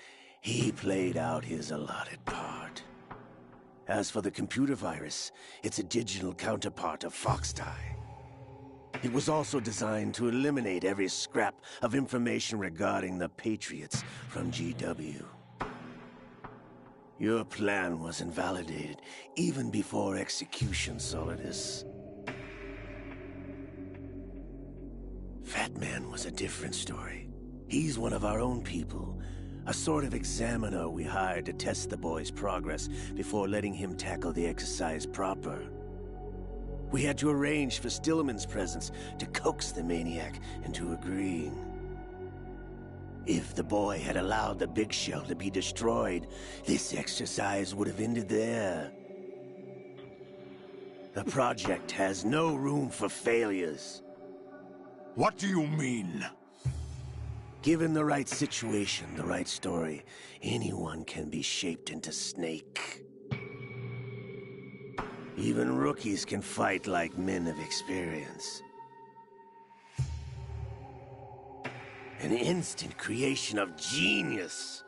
he played out his allotted part. As for the computer virus, it's a digital counterpart of Foxtie. It was also designed to eliminate every scrap of information regarding the Patriots from GW. Your plan was invalidated even before execution, Solidus. Fat Man was a different story. He's one of our own people, a sort of examiner we hired to test the boy's progress before letting him tackle the exercise proper. We had to arrange for Stillman's presence to coax the maniac into agreeing. If the boy had allowed the big shell to be destroyed, this exercise would have ended there. The project has no room for failures. What do you mean? Given the right situation, the right story, anyone can be shaped into Snake. Even rookies can fight like men of experience. An instant creation of genius.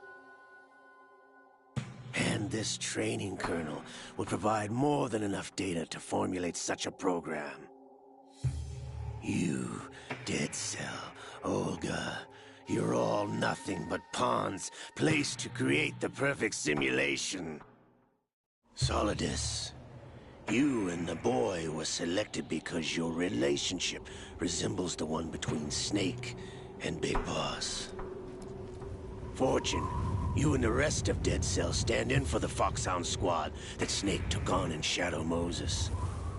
And this training kernel will provide more than enough data to formulate such a program. You, Dead Cell, Olga, you're all nothing but pawns placed to create the perfect simulation. Solidus, you and the boy were selected because your relationship resembles the one between Snake and Big Boss. Fortune, you and the rest of Dead Cell stand in for the Foxhound squad that Snake took on in Shadow Moses.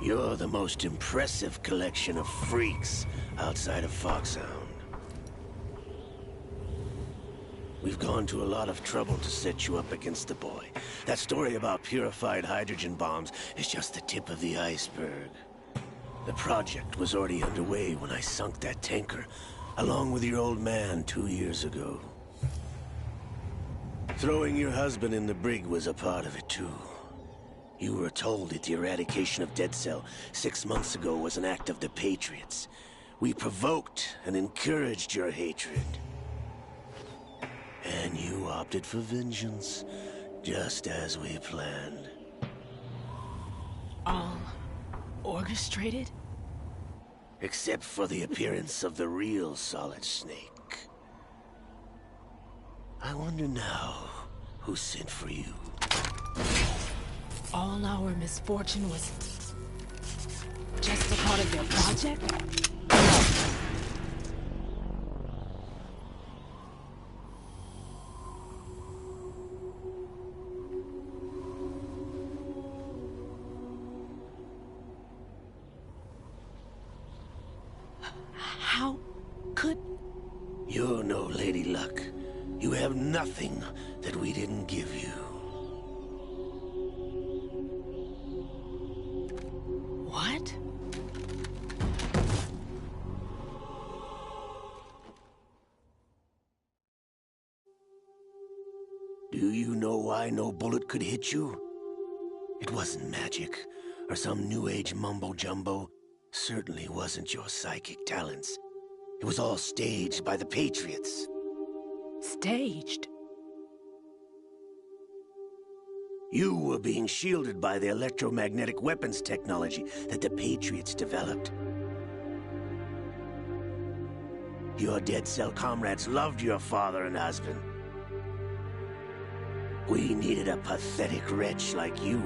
You're the most impressive collection of freaks outside of Foxhound. We've gone to a lot of trouble to set you up against the boy. That story about purified hydrogen bombs is just the tip of the iceberg. The project was already underway when I sunk that tanker, along with your old man 2 years ago. Throwing your husband in the brig was a part of it too. You were told that the eradication of Dead Cell 6 months ago was an act of the Patriots. We provoked and encouraged your hatred. And you opted for vengeance, just as we planned. All orchestrated? Except for the appearance of the real Solid Snake. I wonder now who sent for you. All our misfortune was just a part of their project? How could... You're no Lady Luck. You have nothing that we didn't give you. What? Do you know why no bullet could hit you? It wasn't magic, or some new age mumbo-jumbo. Certainly wasn't your psychic talents. It was all staged by the Patriots. Staged? You were being shielded by the electromagnetic weapons technology that the Patriots developed. Your Dead Cell comrades loved your father and husband. We needed a pathetic wretch like you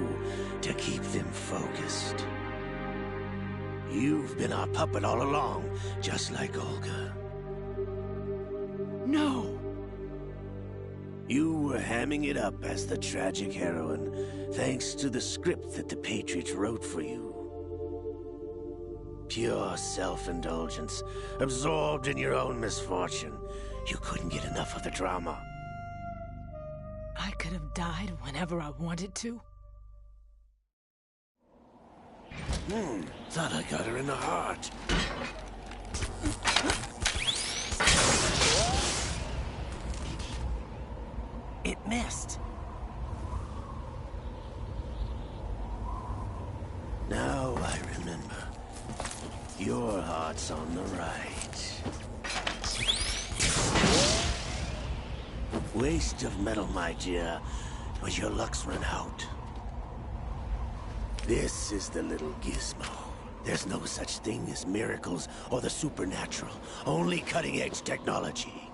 to keep them focused. You've been our puppet all along, just like Olga. No! You were hamming it up as the tragic heroine, thanks to the script that the Patriots wrote for you. Pure self-indulgence, absorbed in your own misfortune. You couldn't get enough of the drama. I could have died whenever I wanted to. Thought I got her in the heart. It missed. Now I remember. Your heart's on the right. Waste of metal, my dear, but your luck's run out. This is the little gizmo. There's no such thing as miracles or the supernatural. Only cutting-edge technology.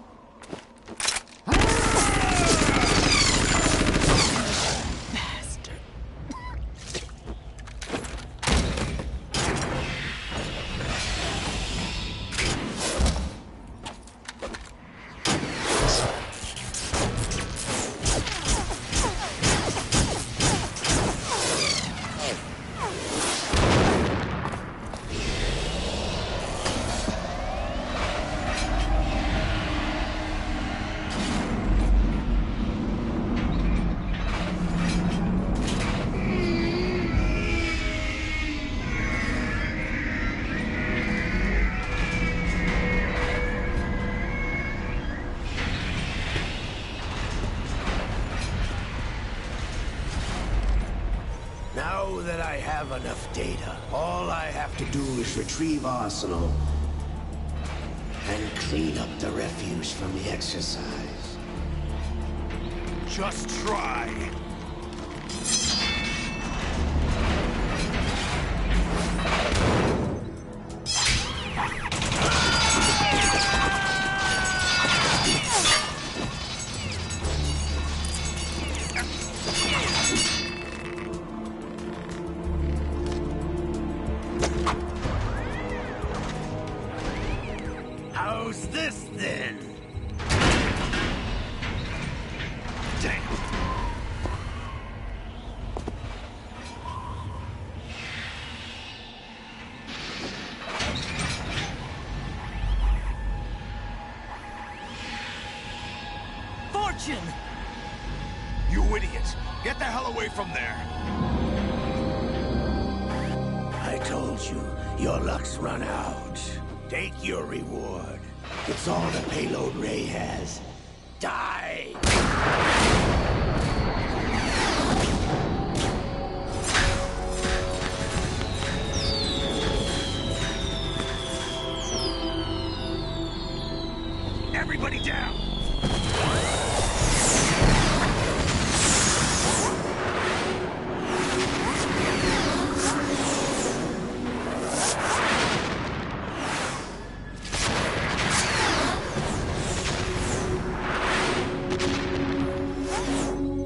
Now that I have enough data, all I have to do is retrieve Arsenal and clean up the refuse from the exercise. Just try. How's this then? Damn. Fortune! You idiot! Get the hell away from there! I told you, your luck's run out. Take your reward. It's all the payload Ray has. Die! Everybody down!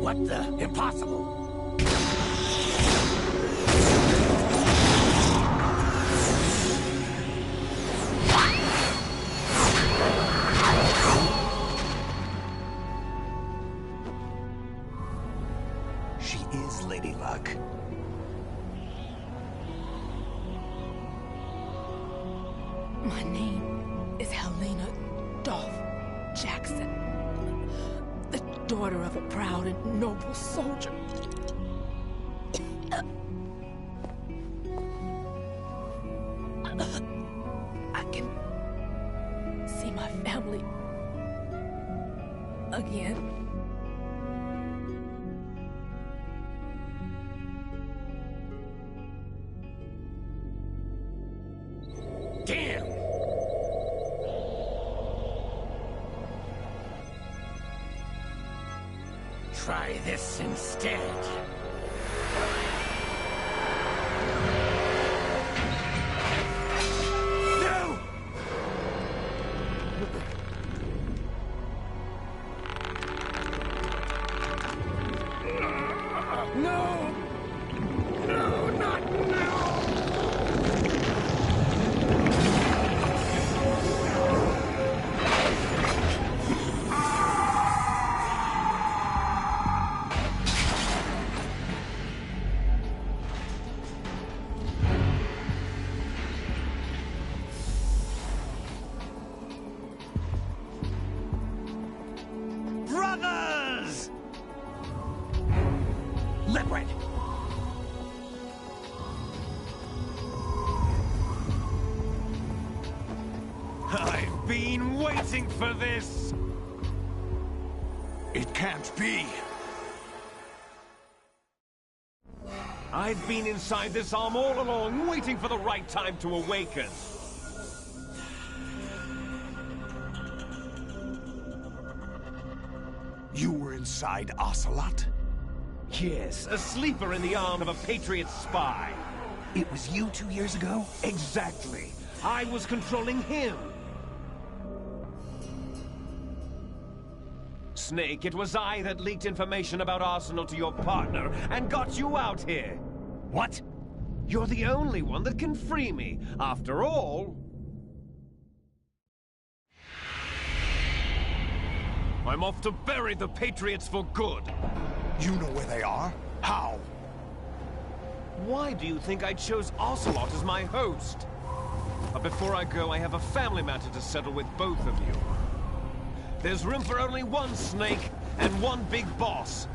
What the? Impossible! She is Lady Luck. My name is Helena Dolph Jackson, the daughter of a proud and noble soldier. I can see my family again. Damn! Try this instead. No! No! No, not now! I've been waiting for this! It can't be! I've been inside this arm all along, waiting for the right time to awaken. You were inside Ocelot? Yes, a sleeper in the arm of a Patriot spy. It was you 2 years ago? Exactly. I was controlling him. Snake, it was I that leaked information about Arsenal to your partner and got you out here. What? You're the only one that can free me. After all... I'm off to bury the Patriots for good. You know where they are? How? Why do you think I chose Ocelot as my host? But before I go, I have a family matter to settle with both of you. There's room for only one Snake and one big boss.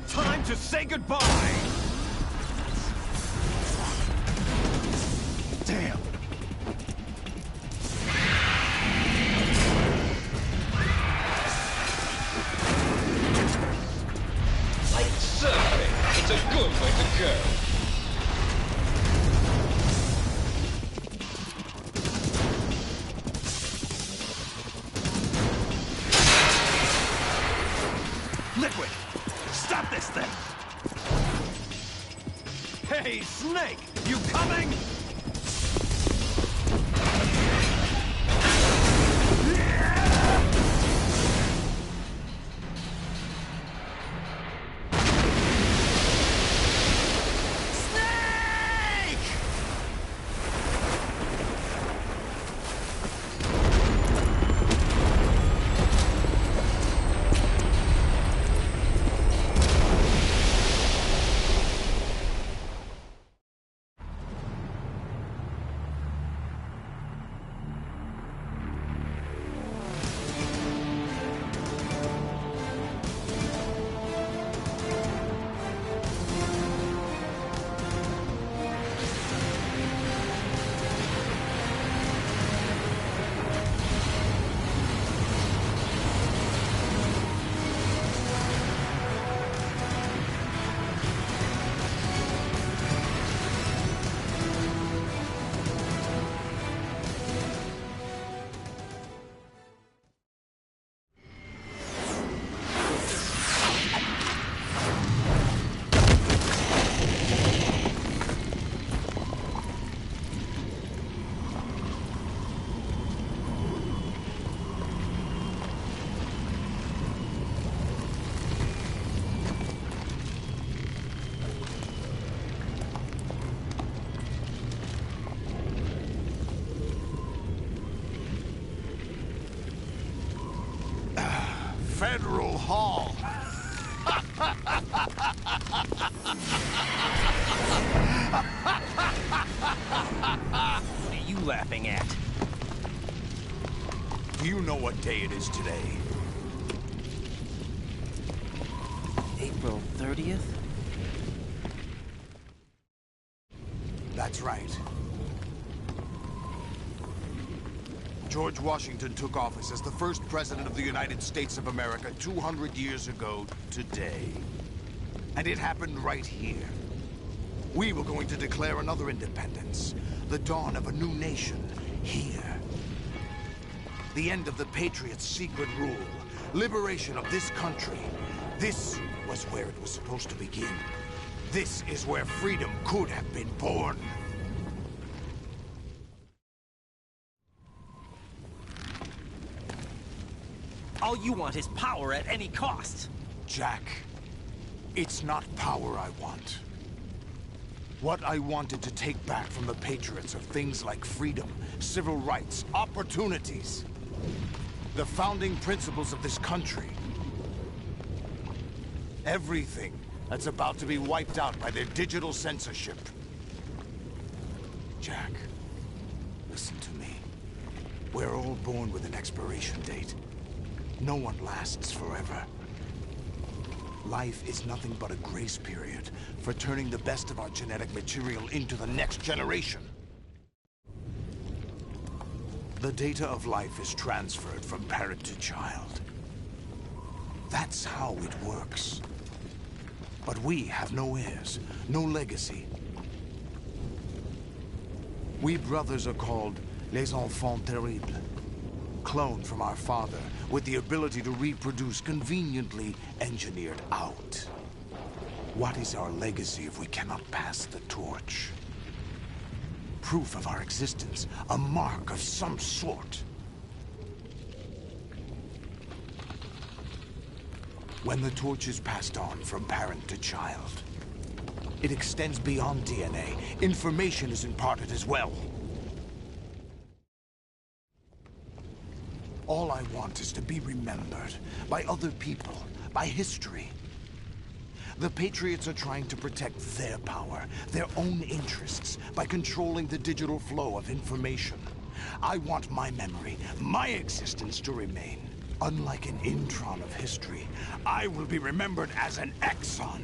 Time to say goodbye! Damn! Like surfing, it's a good way to go. Liquid! Stop this thing! Hey, Snake! You coming? Federal Hall. What are you laughing at? You know what day it is today. April 30th? That's right. George Washington took office as the first president of the United States of America 200 years ago today. And it happened right here. We were going to declare another independence. The dawn of a new nation. Here. The end of the Patriots' secret rule. Liberation of this country. This was where it was supposed to begin. This is where freedom could have been born. All you want is power at any cost. Jack, it's not power I want. What I wanted to take back from the Patriots are things like freedom, civil rights, opportunities. The founding principles of this country. Everything that's about to be wiped out by their digital censorship. Jack, listen to me. We're all born with an expiration date. No one lasts forever. Life is nothing but a grace period for turning the best of our genetic material into the next generation. The data of life is transferred from parent to child. That's how it works. But we have no heirs, no legacy. We brothers are called les enfants terribles, cloned from our father with the ability to reproduce conveniently engineered out. What is our legacy if we cannot pass the torch? Proof of our existence, a mark of some sort. When the torch is passed on from parent to child, it extends beyond DNA. Information is imparted as well. All I want is to be remembered by other people, by history. The Patriots are trying to protect their power, their own interests, by controlling the digital flow of information. I want my memory, my existence to remain. Unlike an intron of history, I will be remembered as an exon.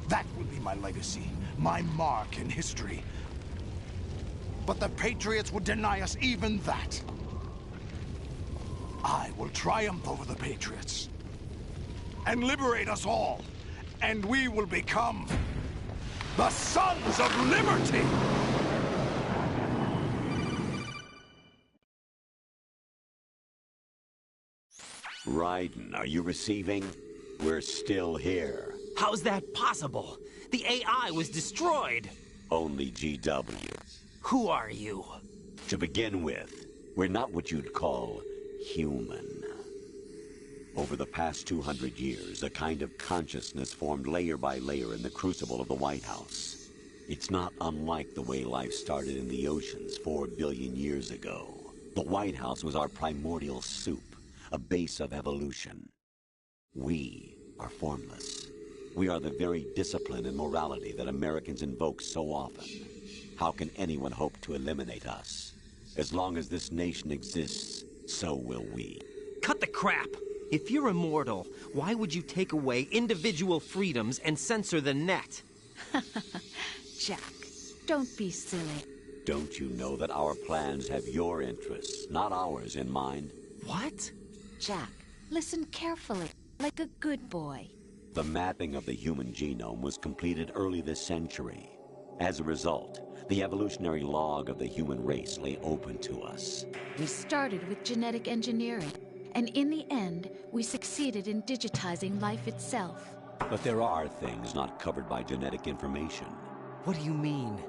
That will be my legacy, my mark in history. But the Patriots would deny us even that. I will triumph over the Patriots and liberate us all. And we will become the Sons of Liberty! Raiden, are you receiving? We're still here. How's that possible? The AI was destroyed. Only GW. Who are you? To begin with, we're not what you'd call human. Over the past 200 years, a kind of consciousness formed layer by layer in the crucible of the White House. It's not unlike the way life started in the oceans 4 billion years ago. The White House was our primordial soup, a base of evolution. We are formless. We are the very discipline and morality that Americans invoke so often. How can anyone hope to eliminate us? As long as this nation exists, so will we. Cut the crap! If you're immortal, why would you take away individual freedoms and censor the net? Jack, don't be silly. Don't you know that our plans have your interests, not ours, in mind? What? Jack, listen carefully, like a good boy. The mapping of the human genome was completed early this century. As a result, the evolutionary log of the human race lay open to us. We started with genetic engineering. And in the end, we succeeded in digitizing life itself. But there are things not covered by genetic information. What do you mean?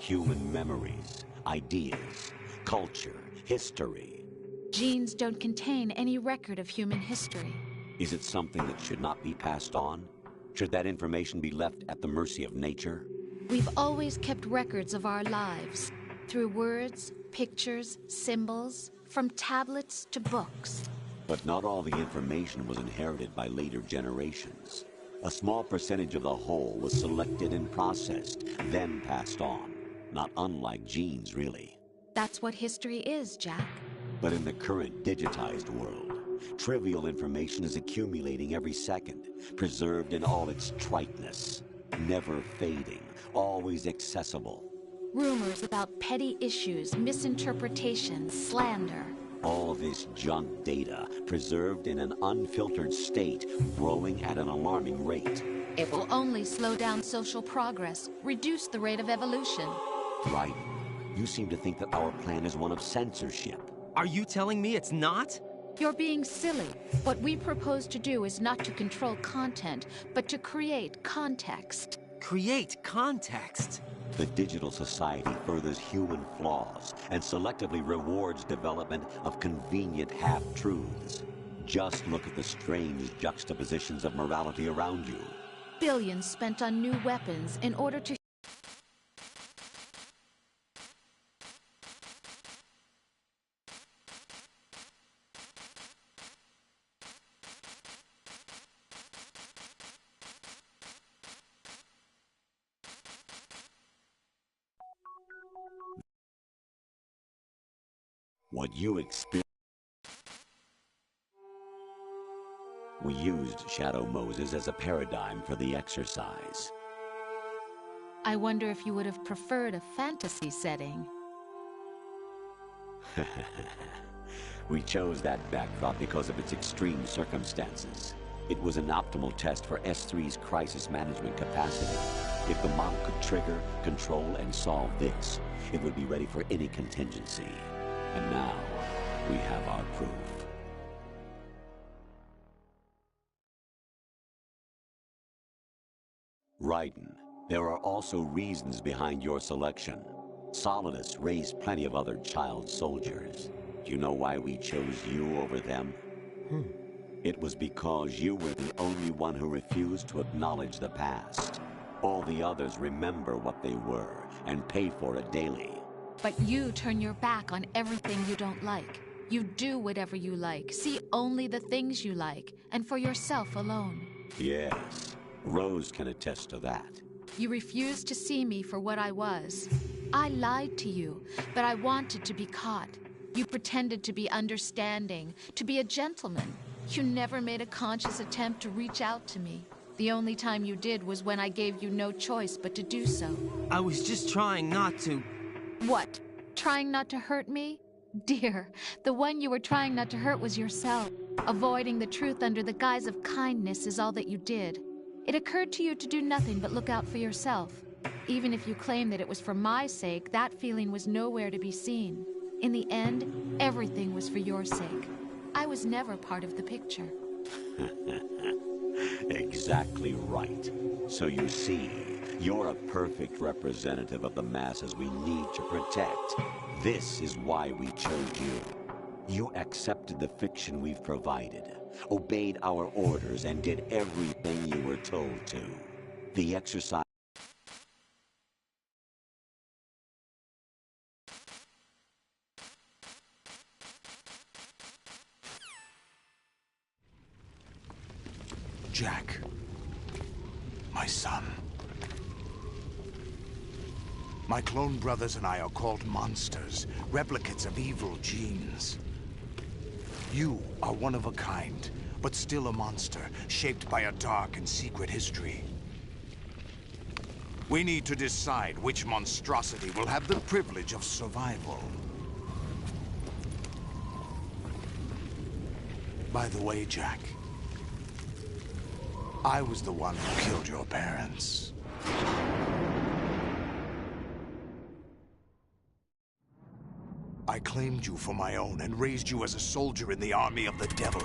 Human memories, ideas, culture, history. Genes don't contain any record of human history. Is it something that should not be passed on? Should that information be left at the mercy of nature? We've always kept records of our lives, through words, pictures, symbols, from tablets to books. But not all the information was inherited by later generations. A small percentage of the whole was selected and processed, then passed on. Not unlike genes, really. That's what history is, Jack. But in the current digitized world, trivial information is accumulating every second, preserved in all its triteness, never fading, always accessible. Rumors about petty issues, misinterpretations, slander. All this junk data, preserved in an unfiltered state, growing at an alarming rate. It will only slow down social progress, reduce the rate of evolution. Right. You seem to think that our plan is one of censorship. Are you telling me it's not? You're being silly. What we propose to do is not to control content, but to create context. Create context? The digital society furthers human flaws and selectively rewards development of convenient half-truths. Just look at the strange juxtapositions of morality around you. Billions spent on new weapons in order to... What you experience. We used Shadow Moses as a paradigm for the exercise. I wonder if you would have preferred a fantasy setting. We chose that backdrop because of its extreme circumstances. It was an optimal test for S3's crisis management capacity. If the model could trigger, control, and solve this, it would be ready for any contingency. And now, we have our proof. Raiden, there are also reasons behind your selection. Solidus raised plenty of other child soldiers. Do you know why we chose you over them? It was because you were the only one who refused to acknowledge the past. All the others remember what they were and pay for it daily. But you turn your back on everything you don't like. You do whatever you like, see only the things you like, and for yourself alone. Yes, Rose can attest to that. You refused to see me for what I was. I lied to you, but I wanted to be caught. You pretended to be understanding, to be a gentleman. You never made a conscious attempt to reach out to me. The only time you did was when I gave you no choice but to do so. I was just trying not to... What? Trying not to hurt me? Dear, the one you were trying not to hurt was yourself. Avoiding the truth under the guise of kindness is all that you did. It occurred to you to do nothing but look out for yourself. Even if you claim that it was for my sake, that feeling was nowhere to be seen. In the end, everything was for your sake. I was never part of the picture. Exactly right. So you see, you're a perfect representative of the masses we need to protect. This is why we chose you. You accepted the fiction we've provided, obeyed our orders, and did everything you were told to. The exercise... Jack, my son. My clone brothers and I are called monsters, replicates of evil genes. You are one of a kind, but still a monster, shaped by a dark and secret history. We need to decide which monstrosity will have the privilege of survival. By the way, Jack, I was the one who killed your parents. I claimed you for my own and raised you as a soldier in the army of the devil.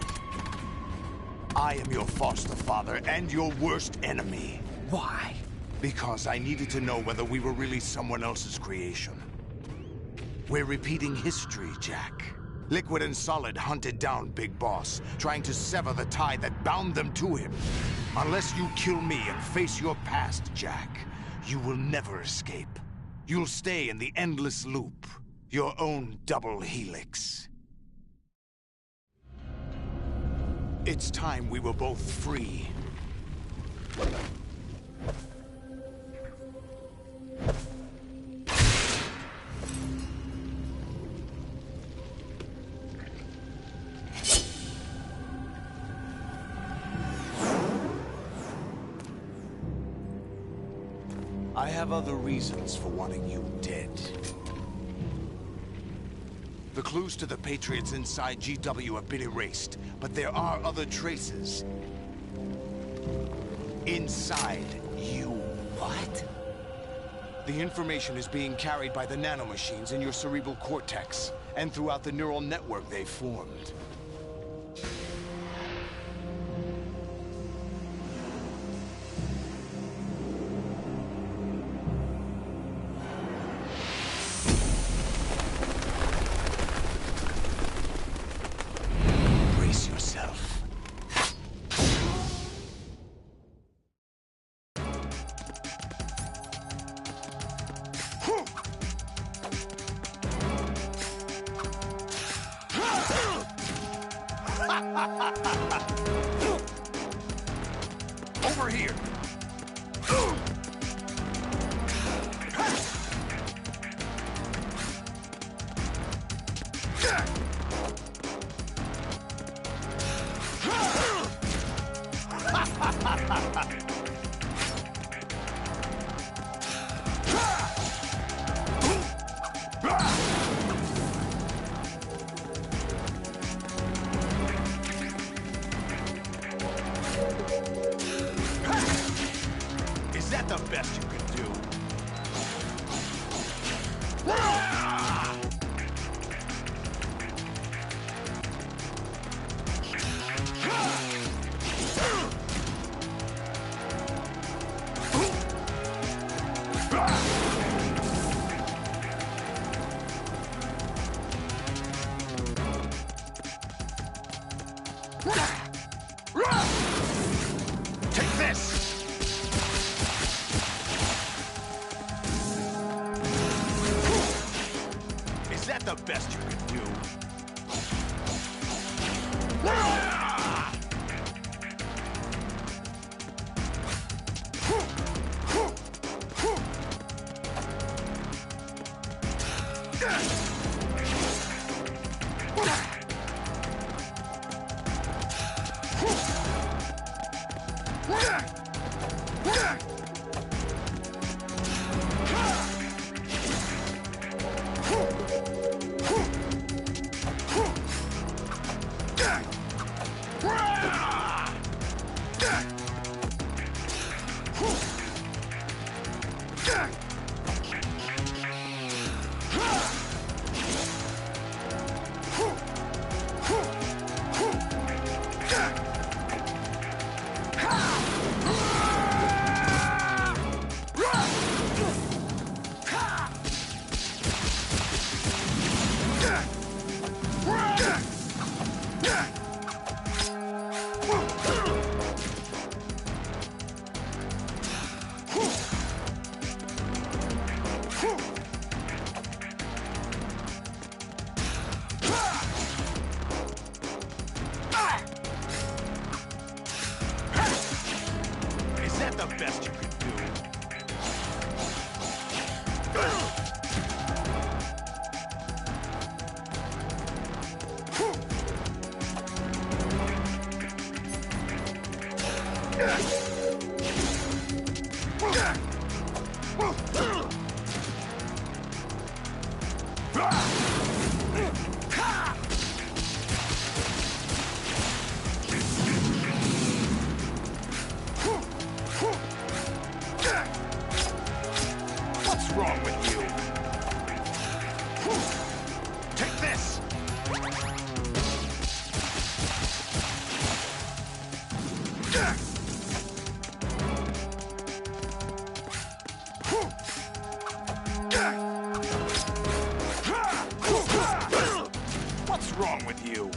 I am your foster father and your worst enemy. Why? Because I needed to know whether we were really someone else's creation. We're repeating history, Jack. Liquid and Solid hunted down Big Boss, trying to sever the tie that bound them to him. Unless you kill me and face your past, Jack, you will never escape. You'll stay in the endless loop, your own double helix. It's time we were both free. I have other reasons for wanting you dead. The clues to the Patriots inside GW have been erased, but there are other traces. Inside you. What? The information is being carried by the nanomachines in your cerebral cortex, and throughout the neural network they've formed. Over here! Take this! Is that the best you can do? What's wrong with you? Take this! What's wrong with you?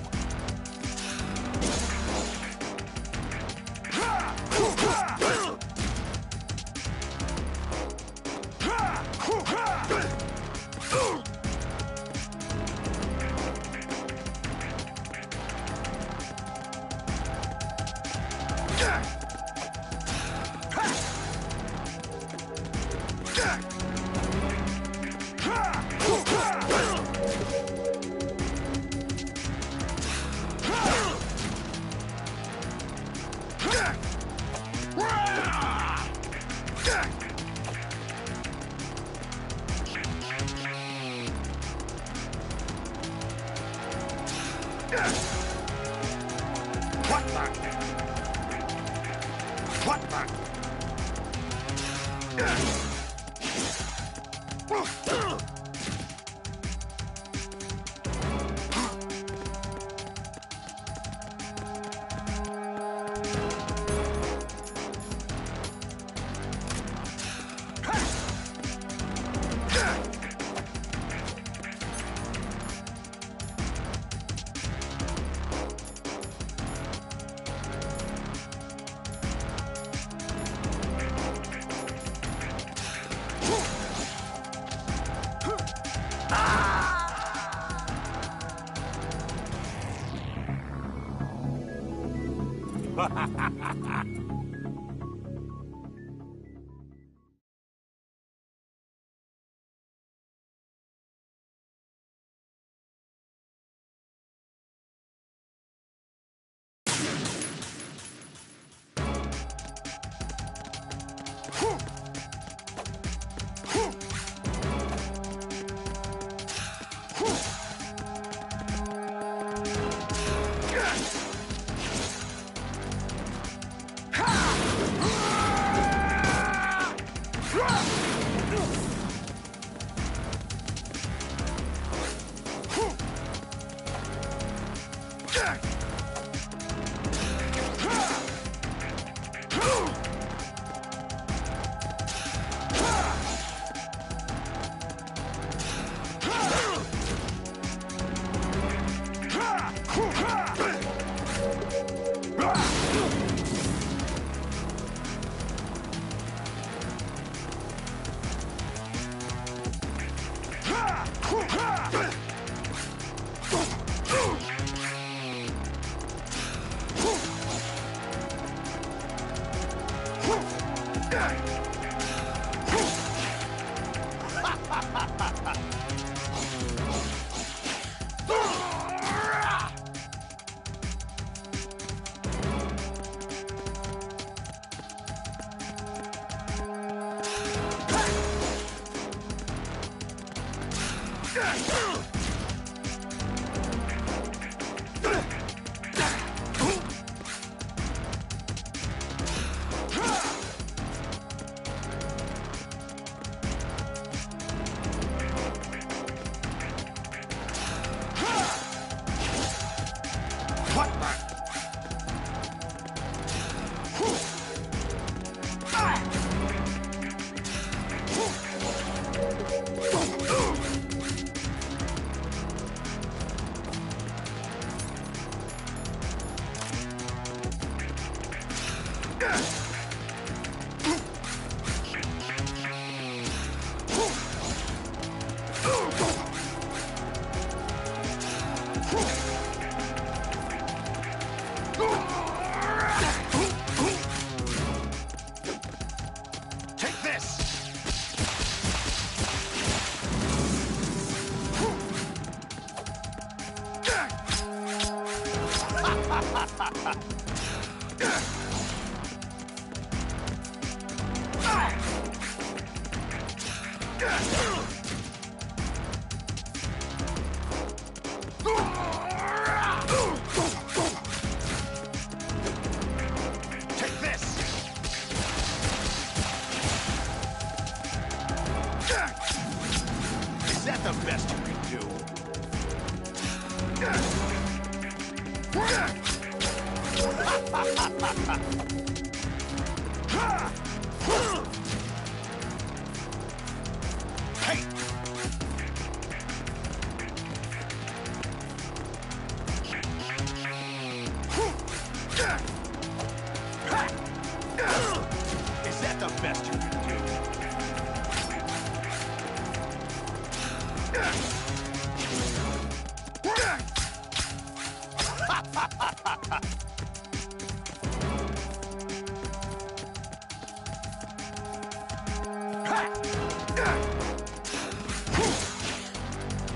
Ha!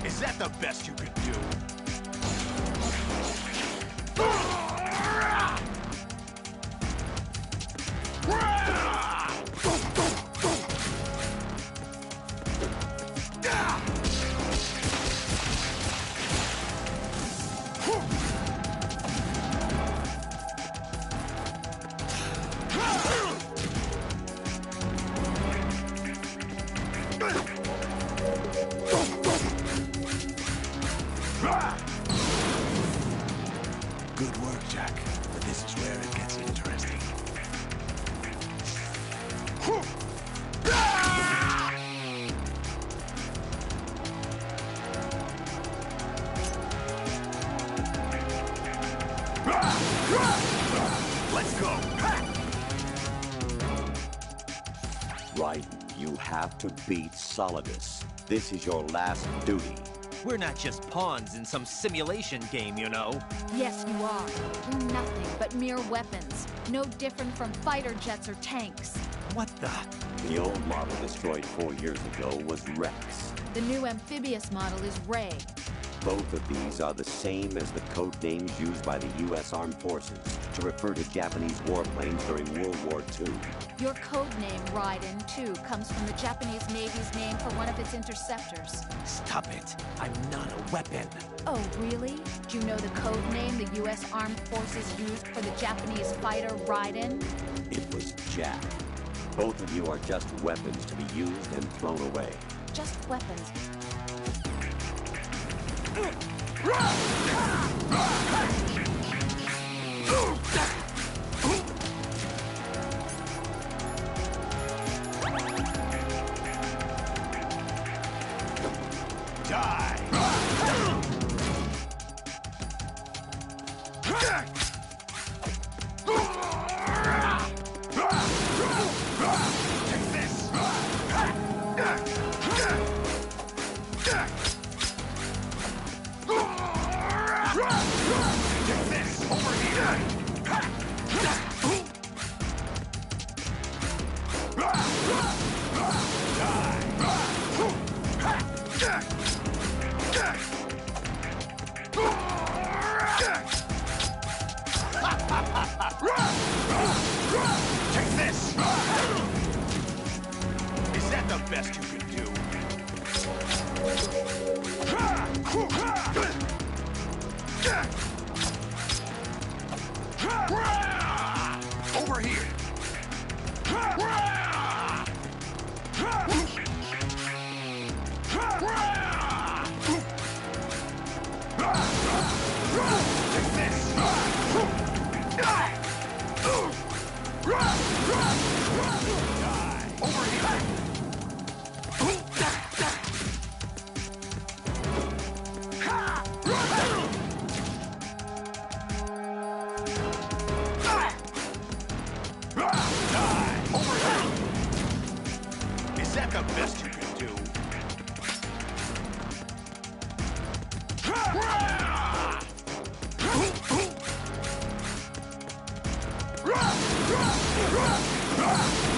Is that the best you could do? Good work, Jack. But this is where it gets interesting. Let's go. Raiden, you have to beat Solidus. This is your last duty. We're not just pawns in some simulation game, you know. Yes, you are. You're nothing but mere weapons. No different from fighter jets or tanks. What the? The old model destroyed 4 years ago was Rex. The new amphibious model is Ray. Both of these are the same as the code names used by the U.S. Armed Forces to refer to Japanese warplanes during World War II. Your code name, Raiden, too, comes from the Japanese Navy's name for one of its interceptors. Stop it. I'm not a weapon. Oh, really? Do you know the code name the U.S. Armed Forces used for the Japanese fighter Raiden? It was Jack. Both of you are just weapons to be used and thrown away. Just weapons. Take this! Is that the best you could do? Over here! Take this! the best you can do.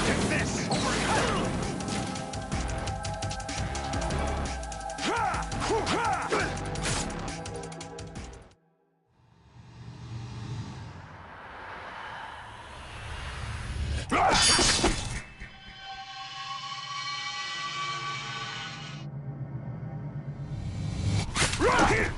Take this! Over here!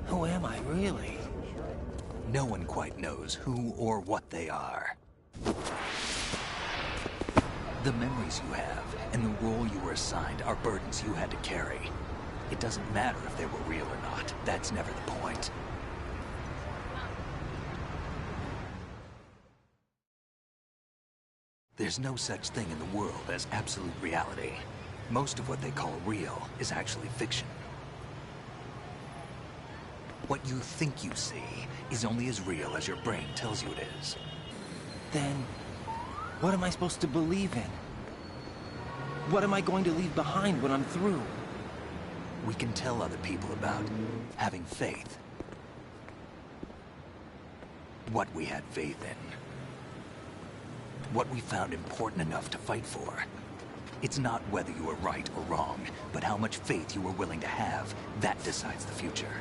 Who am I, really? No one quite knows who or what they are. The memories you have and the role you were assigned are burdens you had to carry. It doesn't matter if they were real or not. That's never the point. There's no such thing in the world as absolute reality. Most of what they call real is actually fiction. What you think you see is only as real as your brain tells you it is. Then, what am I supposed to believe in? What am I going to leave behind when I'm through? We can tell other people about having faith. What we had faith in. What we found important enough to fight for. It's not whether you were right or wrong, but how much faith you were willing to have. That decides the future.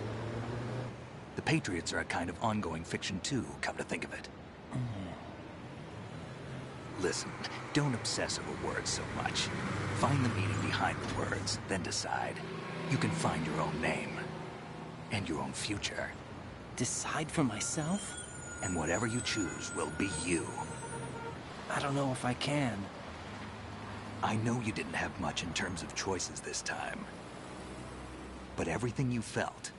The Patriots are a kind of ongoing fiction too, come to think of it. Listen, don't obsess over words so much. Find the meaning behind the words, then decide. You can find your own name. And your own future. Decide for myself? And whatever you choose will be you. I don't know if I can. I know you didn't have much in terms of choices this time. But everything you felt,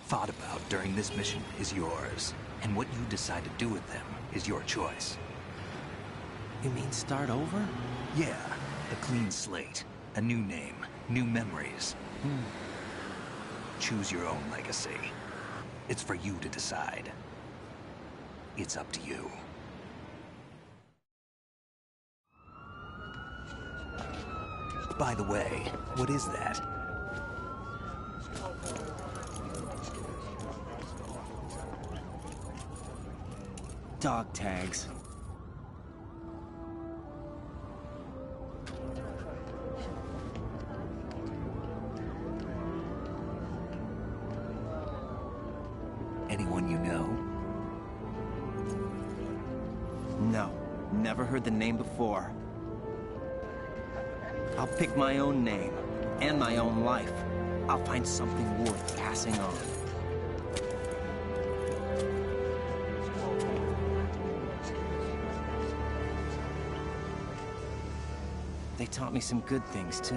thought about during this mission is yours. And what you decide to do with them is your choice. You mean start over? Yeah, a clean slate, a new name, new memories. Choose your own legacy. It's for you to decide. it's up to you. By the way, what is that? Dog tags. Anyone you know? No, never heard the name before. I'll pick my own name, and my own life. I'll find something worth passing on. They taught me some good things, too.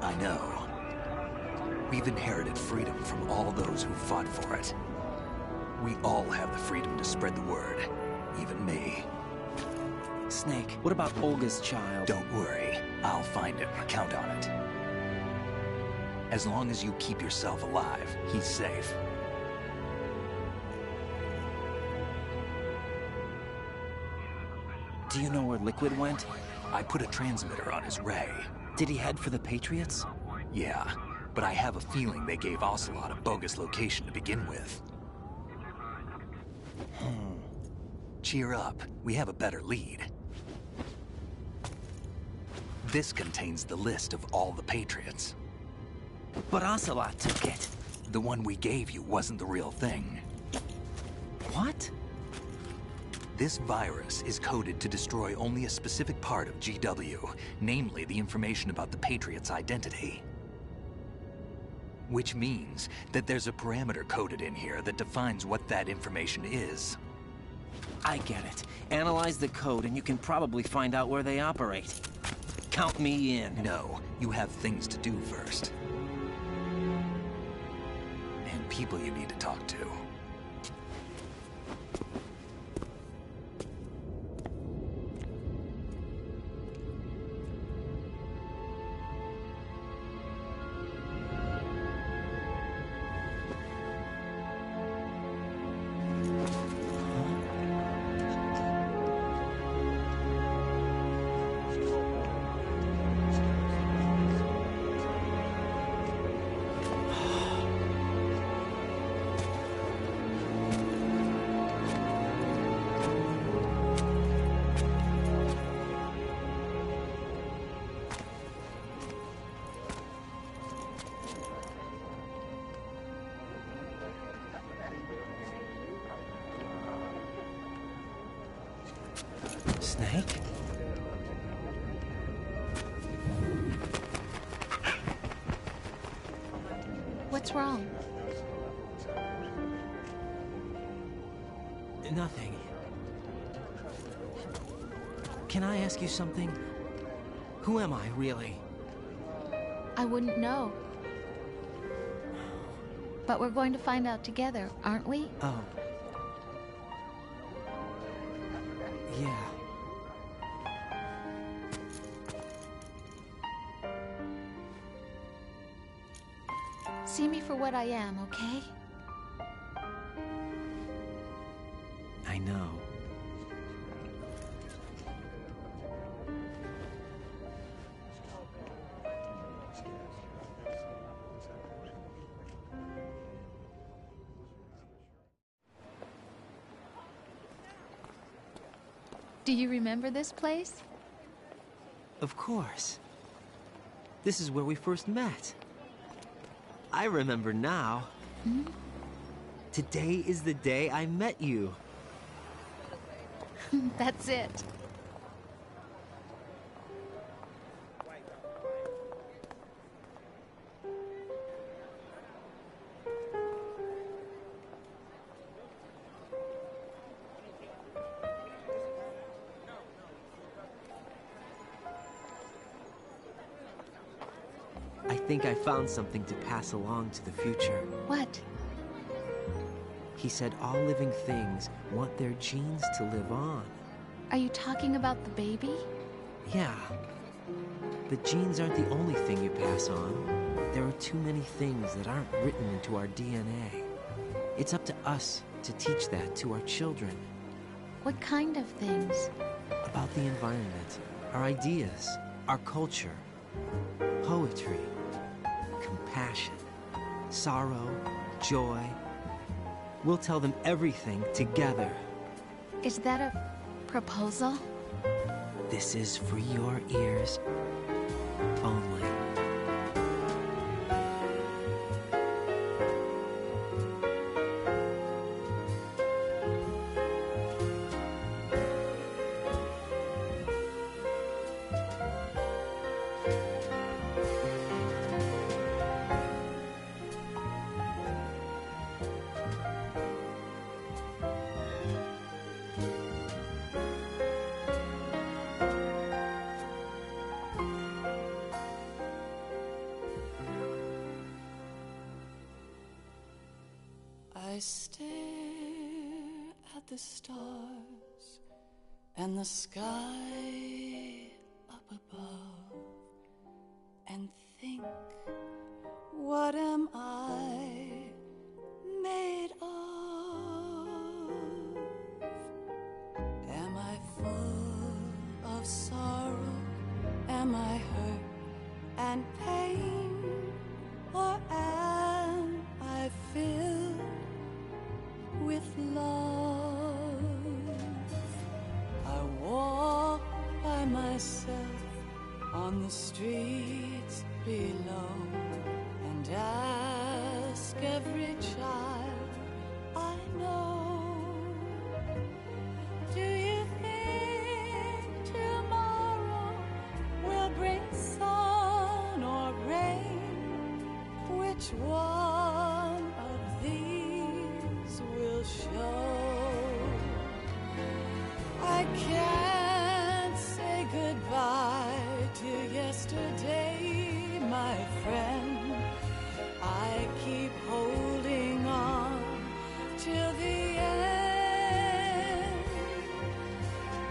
I know. We've inherited freedom from all those who fought for it. We all have the freedom to spread the word, even me. Snake, what about Olga's child? Don't worry, I'll find him. Count on it. As long as you keep yourself alive, he's safe. Do you know where Liquid went? I put a transmitter on his ray. Did he head for the Patriots? Yeah, but I have a feeling they gave Ocelot a bogus location to begin with. Cheer up, we have a better lead. This contains the list of all the Patriots. But Ocelot took it. The one we gave you wasn't the real thing. What? This virus is coded to destroy only a specific part of GW, namely the information about the Patriots' identity. Which means that there's a parameter coded in here that defines what that information is. I get it. Analyze the code and you can probably find out where they operate. Count me in. No, you have things to do first. And people you need to talk to. Snake? What's wrong? Nothing. Can I ask you something? Who am I, really? I wouldn't know. But we're going to find out together, aren't we? Oh. Yeah. See me for what I am, okay? I know. Do you remember this place? Of course. This is where we first met. I remember now. Hmm? Today is the day I met you. That's it. I think I found something to pass along to the future. What? He said all living things want their genes to live on. Are you talking about the baby? Yeah. The genes aren't the only thing you pass on. There are too many things that aren't written into our DNA. It's up to us to teach that to our children. What kind of things? About the environment, our ideas, our culture, poetry, compassion, sorrow, joy. We'll tell them everything together. Is that a proposal? This is for your ears only. I stare at the stars and the sky up above and think, what am I made of? Am I full of sorrow? Am I hurt and pain? Or am I filled with love? I walk by myself on the streets below and ask every child I know, do you think tomorrow will bring sun or rain? Which one of these will show? I can't say goodbye to yesterday, my friend. I keep holding on till the end.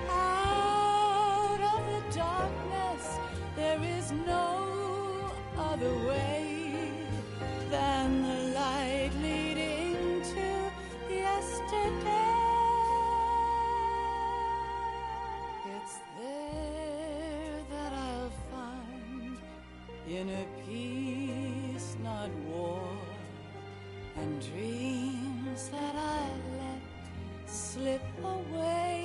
Out of the darkness, there is no other way than the light leading to yesterday. It's there that I'll find inner peace, not war, and dreams that I let slip away.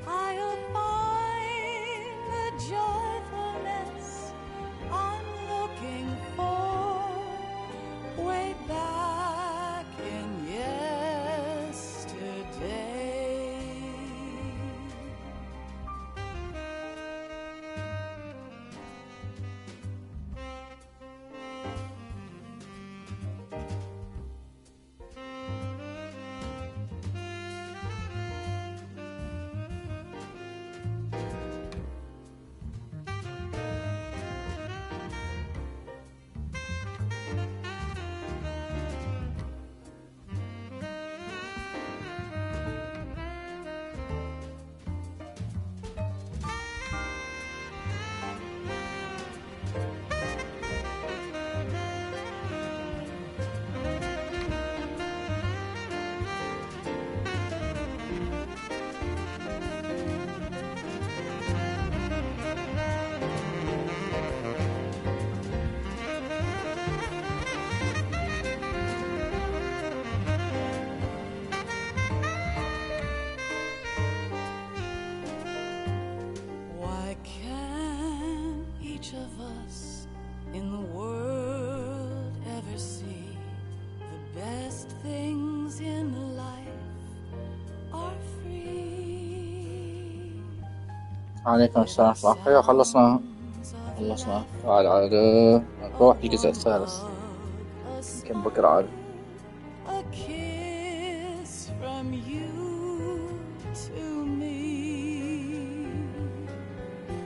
I'll find the joyfulness I'm looking for way back in yesterday. Why can't each of us in the world ever see the best things in life are free? عليكم السلام ورحمة الله. أيوة خلصنا تعال نروح الجزء الثالث يمكن بكرة عاد. A kiss from you to me.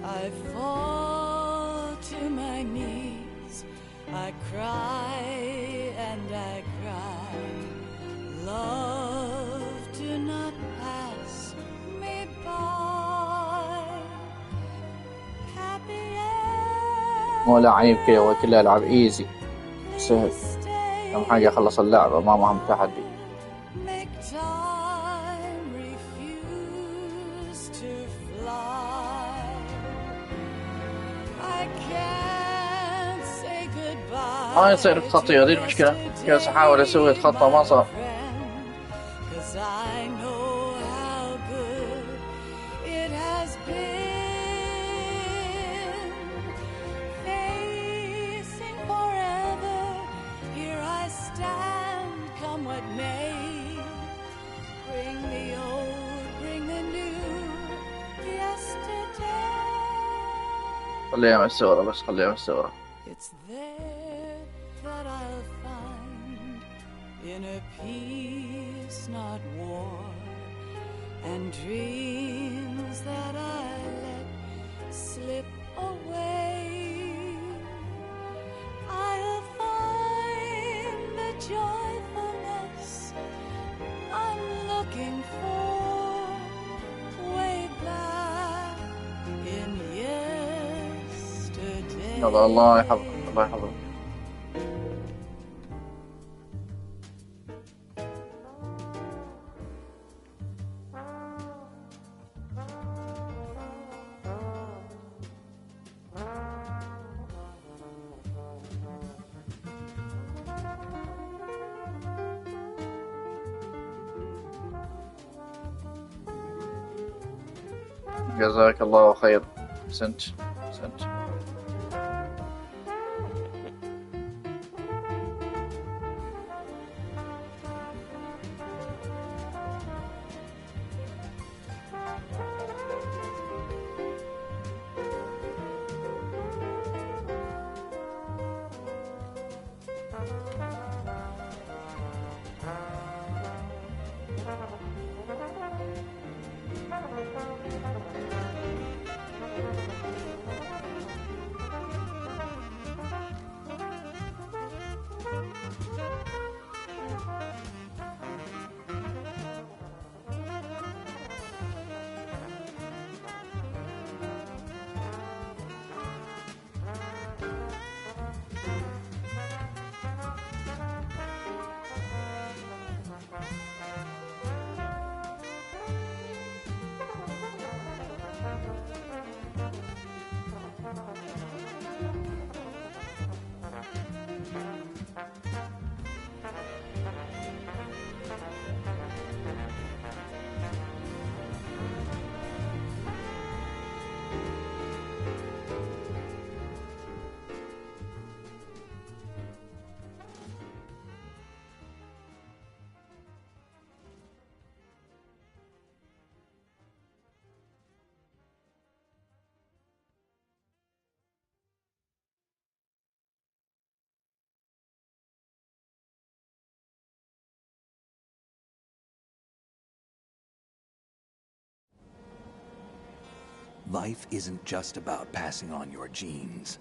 I fall to my knees. I cry and I cry. Love, do not pass me by. Happy مو لعيب كذا، هو كلها ألعاب إيزي سهل. أهم حاجة أخلص اللعبة، ما مهم تحدي. ما يصير بخطيه، هذه المشكلة. جالس أحاول أسوي الخطة ما صار. خليها مستورة بس، خليها مستورة. It's there that I'll find inner peace, not war, and dreams that I let slip away. I'll find the joyfulness I'm looking for way back in yesterday. الله يحفظك، الله يحفظك. جزاك الله خير. سنت. Life isn't just about passing on your genes.